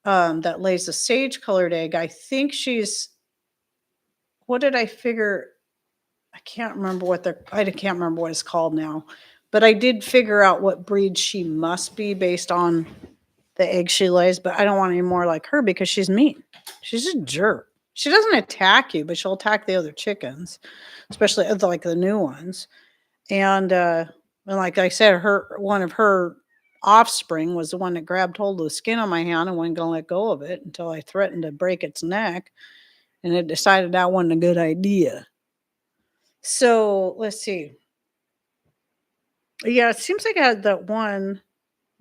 That lays a sage-colored egg. I think she's. What did I figure? I can't remember I can't remember what it's called now, but I did figure out what breed she must be based on the egg she lays. But I don't want any more like her because she's mean. She's a jerk. She doesn't attack you, but she'll attack the other chickens, especially like the new ones. And like I said, one of her offspring was the one that grabbed hold of the skin on my hand and wasn't going to let go of it until I threatened to break its neck, and it decided that wasn't a good idea. So let's see. Yeah, it seems like I had that one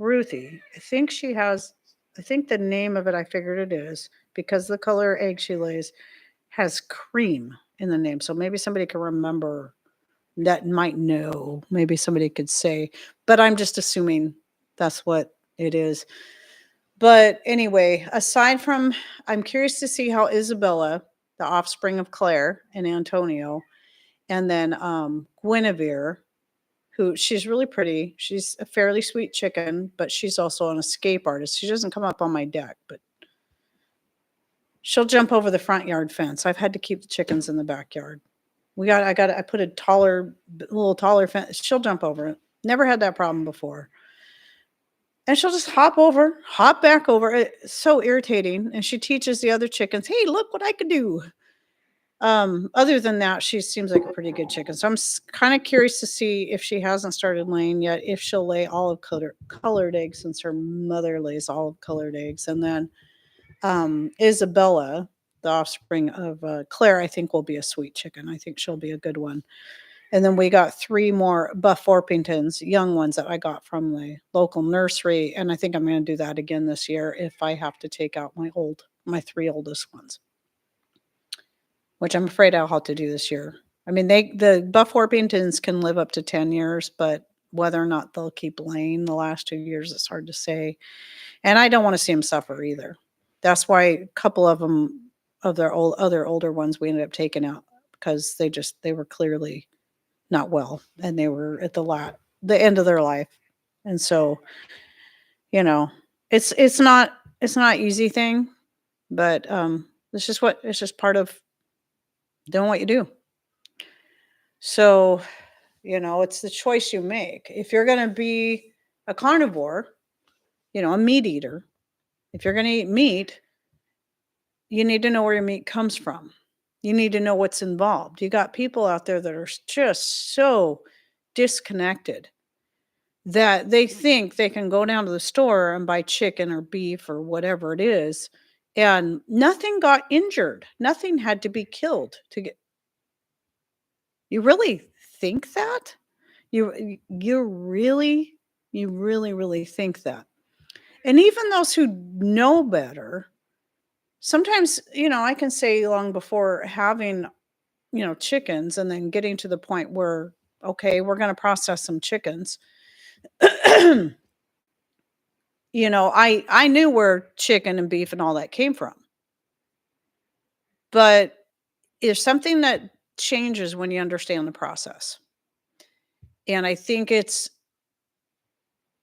Ruthie. I think the name of it, I figured it is because the color egg she lays has cream in the name. So maybe somebody can remember that might know. Maybe somebody could say, but I'm just assuming that's what it is. But anyway, aside from, I'm curious to see how Isabella, the offspring of Claire and Antonio, and then Guinevere, who she's really pretty. She's a fairly sweet chicken, but she's also an escape artist. She doesn't come up on my deck, but she'll jump over the front yard fence. I've had to keep the chickens in the backyard. I put a little taller fence. She'll jump over it. Never had that problem before. And she'll just hop back over. It's so irritating. And she teaches the other chickens, hey, look what I can do. Other than that, she seems like a pretty good chicken. So I'm kind of curious to see if she hasn't started laying yet, if she'll lay olive colored eggs, since her mother lays olive colored eggs. And then Isabella, the offspring of Claire, I think will be a sweet chicken. I think she'll be a good one. And then we got 3 more Buff Orpingtons, young ones that I got from the local nursery. And I think I'm going to do that again this year if I have to take out my 3 oldest ones, which I'm afraid I'll have to do this year. I mean, the Buff Orpingtons can live up to 10 years, but whether or not they'll keep laying the last 2 years, it's hard to say. And I don't want to see them suffer either. That's why a couple of them, of their other older ones, we ended up taking out because they were clearly not well, and they were at the end of their life. And so, it's not easy thing, but it's just part of doing what you do. So, it's the choice you make. If you're going to be a carnivore, a meat eater, if you're going to eat meat, you need to know where your meat comes from. You need to know what's involved. You got people out there that are just so disconnected that they think they can go down to the store and buy chicken or beef or whatever it is, and nothing got injured. Nothing had to be killed to get. You really think that? You really, really think that? And even those who know better, sometimes, I can say long before having, chickens and then getting to the point where, okay, we're going to process some chickens. I knew where chicken and beef and all that came from, but it's something that changes when you understand the process. And I think it's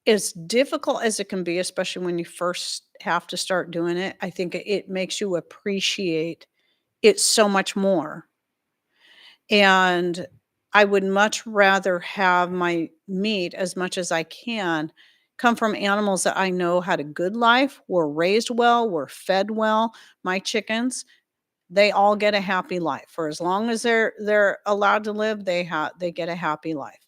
as difficult as it can be, especially when you first have to start doing it. I think it makes you appreciate it so much more. And I would much rather have my meat, as much as I can, come from animals that I know had a good life, were raised well, were fed well. My chickens, they all get a happy life. For as long as they're allowed to live, they get a happy life.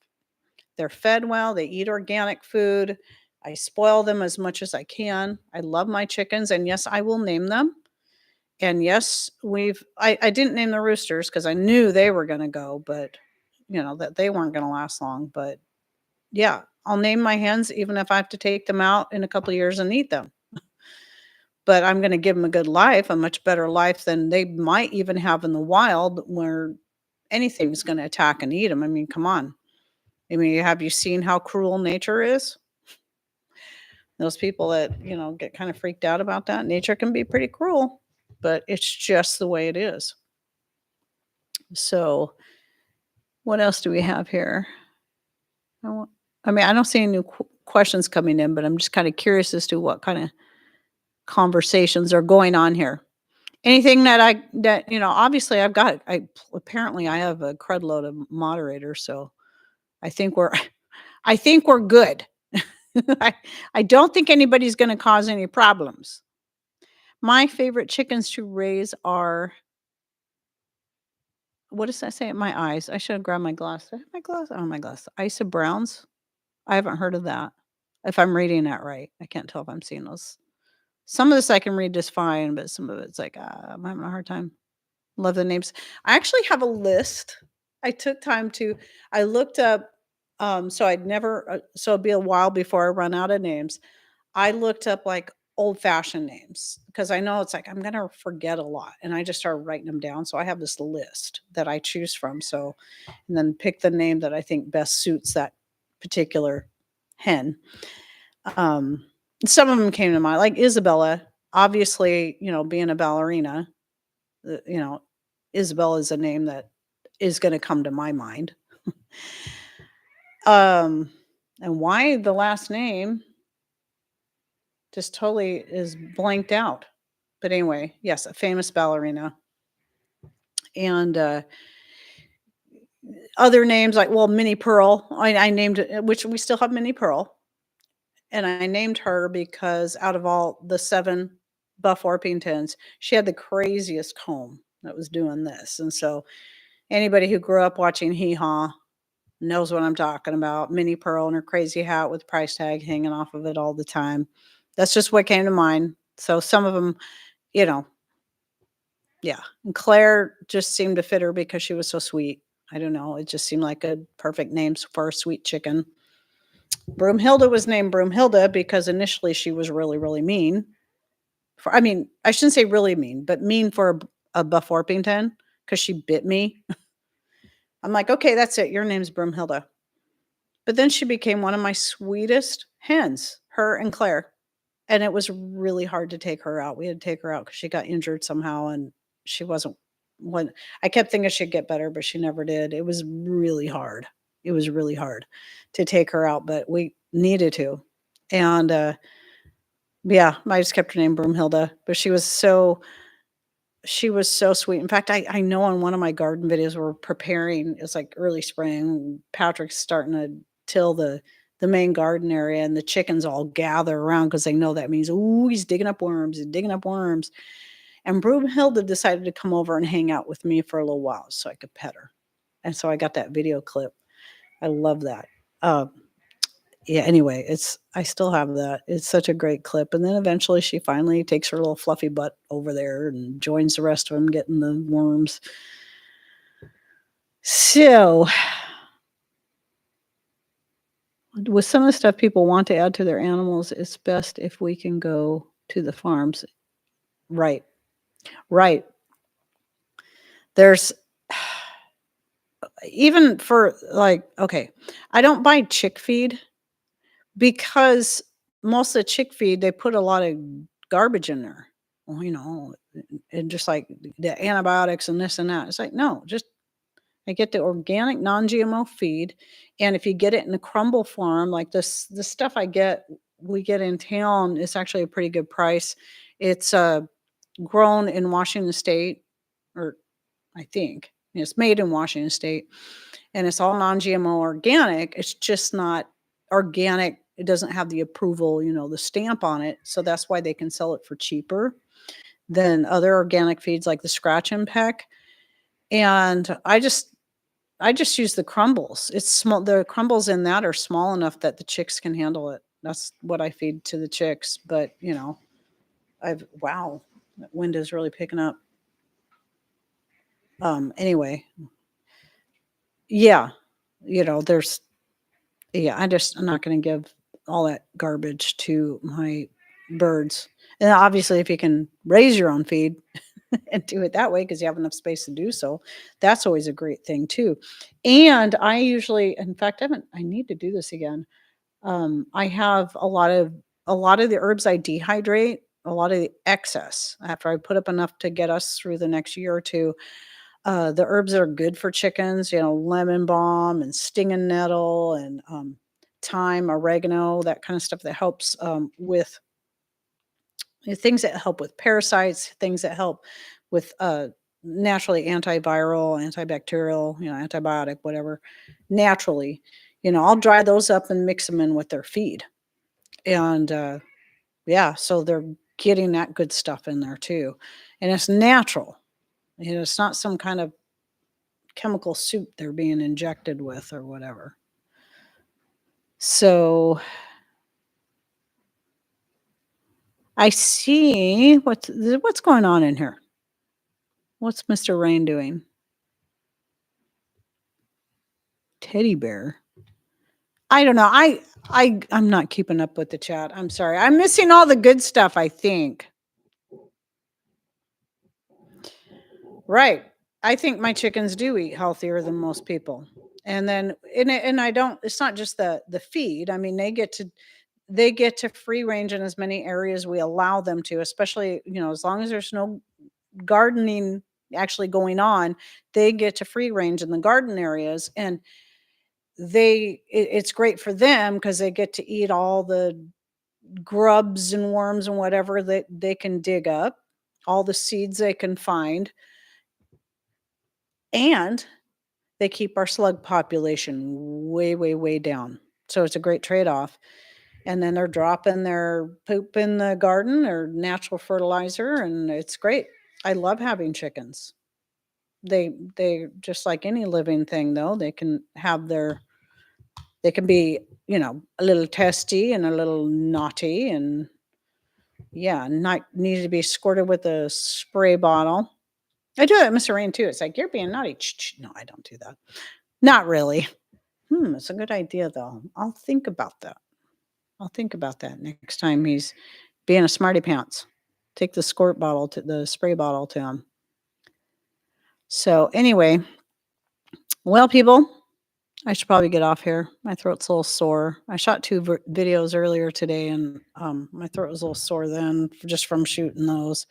They're fed well, they eat organic food. I spoil them as much as I can. I love my chickens, and yes, I will name them. And yes, I didn't name the roosters because I knew they were gonna go, but, that they weren't gonna last long, but yeah, I'll name my hens even if I have to take them out in a couple of years and eat them. But I'm gonna give them a good life, a much better life than they might even have in the wild where anything's gonna attack and eat them. I mean, come on. I mean, have you seen how cruel nature is? Those people that, get kind of freaked out about that, nature can be pretty cruel, but it's just the way it is. So, what else do we have here? I wa I mean, I don't see any new questions coming in, but I'm just kinda curious as to what kinda conversations are going on here. Anything obviously apparently I have a crud load of moderators, so I think we're I think we're good. I I don't think anybody's gonna cause any problems. My favorite chickens to raise are, what does that say? My eyes. I should have grabbed my glass. Do I have my glass? Oh, my glass. Isa Browns? I haven't heard of that. If I'm reading that right. I can't tell if I'm seeing those. Some of this I can read just fine, but some of it's like, I'm having a hard time. Love the names. I actually have a list. I took time to I looked up, so I'd never so it'd be a while before I run out of names. I looked up, like, old-fashioned names because I know it's like I'm gonna forget a lot, and I just started writing them down, so I have this list that I choose from, and then pick the name that I think best suits that particular hen. Um, some of them came to mind, like Isabella, obviously, being a ballerina, uh, you know, Isabella is a name that is gonna come to my mind. Um, and why the last name just totally is blanked out. But anyway, yes, a famous ballerina. And other names like, well, Minnie Pearl. I named it, which we still have Minnie Pearl. And I named her because out of all the 7 Buff Orpingtons, she had the craziest comb that was doing this. And so anybody who grew up watching Hee Haw knows what I'm talking about. Minnie Pearl and her crazy hat with price tag hanging off of it all the time. That's just what came to mind. So some of them, you know, yeah, and Claire just seemed to fit her because she was so sweet. I don't know, it just seemed like a perfect name for a sweet chicken. Broomhilda was named Broomhilda because initially she was really, really mean. I shouldn't say really mean, but mean for a Buff Orpington because she bit me. I'm like, "Okay, that's it. Your name's Broomhilda." But then she became one of my sweetest hens, her and Claire. And it was really hard to take her out. We had to take her out because she got injured somehow, and she wasn't one I kept thinking she'd get better, but she never did. It was really hard. It was really hard to take her out, but we needed to. And, yeah, I just kept her name Broomhilda, but she was so sweet. In fact, I know on one of my garden videos we're preparing, it's like early spring, Patrick's starting to till the main garden area, and the chickens all gather around because they know that means, "Ooh, he's digging up worms, he's digging up worms." And Broomhilda decided to come over and hang out with me for a little while so I could pet her. And so I got that video clip. I love that. Um, yeah, anyway, I still have that. It's such a great clip. And then eventually she finally takes her little fluffy butt over there and joins the rest of them getting the worms. So, with some of the stuff people want to add to their animals, it's best if we can go to the farms. Right. Right. There's even for like, okay, I don't buy chick feed because most of the chick feed, they put a lot of garbage in there. Well, and just like the antibiotics and this and that. It's like, no, just I get the organic non-GMO feed. And if you get it in a crumble form, like the stuff we get in town, it's actually a pretty good price. It's grown in Washington State, or I think it's made in Washington State, and it's all non-GMO organic. It's just not organic. It doesn't have the approval, the stamp on it. So that's why they can sell it for cheaper than other organic feeds like the Scratch and Peck. And I just use the crumbles. It's small. The crumbles in that are small enough that the chicks can handle it. That's what I feed to the chicks. But wow, that wind is really picking up. Anyway, yeah, I'm not going to give all that garbage to my birds. And obviously, if you can raise your own feed and do it that way because you have enough space to do so, that's always a great thing too. And I usually, in fact, I need to do this again. I have a lot of the herbs I dehydrate, a lot of the excess after I put up enough to get us through the next year or two. The herbs that are good for chickens, lemon balm and stinging nettle and thyme, oregano, that kind of stuff that helps with things that help with parasites, things that help with naturally antiviral, antibacterial, antibiotic, whatever, naturally. I'll dry those up and mix them in with their feed. And so they're getting that good stuff in there too. And it's natural. It's not some kind of chemical soup they're being injected with or whatever. So I see what's going on in here. What's Mr. Rain doing? Teddy bear. I don't know. I'm not keeping up with the chat. I'm sorry. I'm missing all the good stuff, I think. Right. I think my chickens do eat healthier than most people. And then and I don't, it's not just the feed. I mean, they get to free range in as many areas we allow them to, especially, as long as there's no gardening actually going on, they get to free range in the garden areas. And it's great for them because they get to eat all the grubs and worms and whatever that they can dig up, all the seeds they can find. And they keep our slug population way, way, way down. So it's a great trade-off. And then they're dropping their poop in the garden or natural fertilizer, and it's great. I love having chickens. They just like any living thing, though. They can be, a little testy and a little naughty, and not need to be squirted with a spray bottle. I do that, Mr. Rain, too. It's like, you're being naughty. No, I don't do that. Not really. It's a good idea, though. I'll think about that. Next time he's being a smarty pants. Take the the spray bottle to him. So anyway, well, people, I should probably get off here. My throat's a little sore. I shot 2 videos earlier today, and my throat was a little sore then just from shooting those.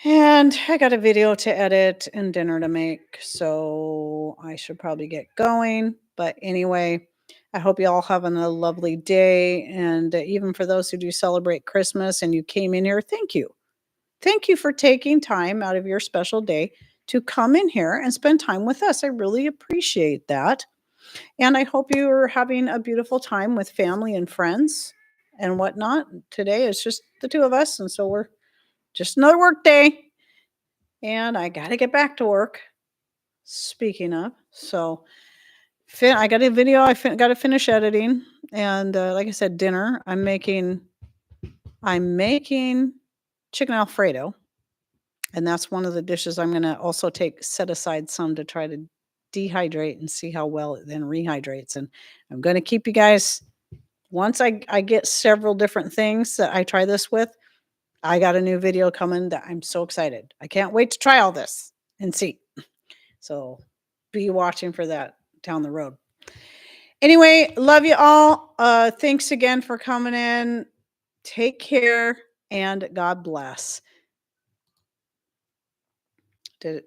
And I got a video to edit and dinner to make, so I should probably get going. But anyway, I hope you all having a lovely day. And even for those who do celebrate Christmas and you came in here, thank you. Thank you for taking time out of your special day to come in here and spend time with us. I really appreciate that. And I hope you are having a beautiful time with family and friends and whatnot. Today is just the 2 of us, and so we're just another work day. And I got to get back to work. Speaking of, so I got a video I got to finish editing. And like I said, dinner. I'm making chicken Alfredo. And that's one of the dishes I'm going to also set aside some to try to dehydrate and see how well it then rehydrates. And I'm going to keep you guys, once I get several different things that I try this with, I got a new video coming that I'm so excited. I can't wait to try all this and see. So be watching for that down the road. Anyway, love you all. Thanks again for coming in. Take care and God bless. Did it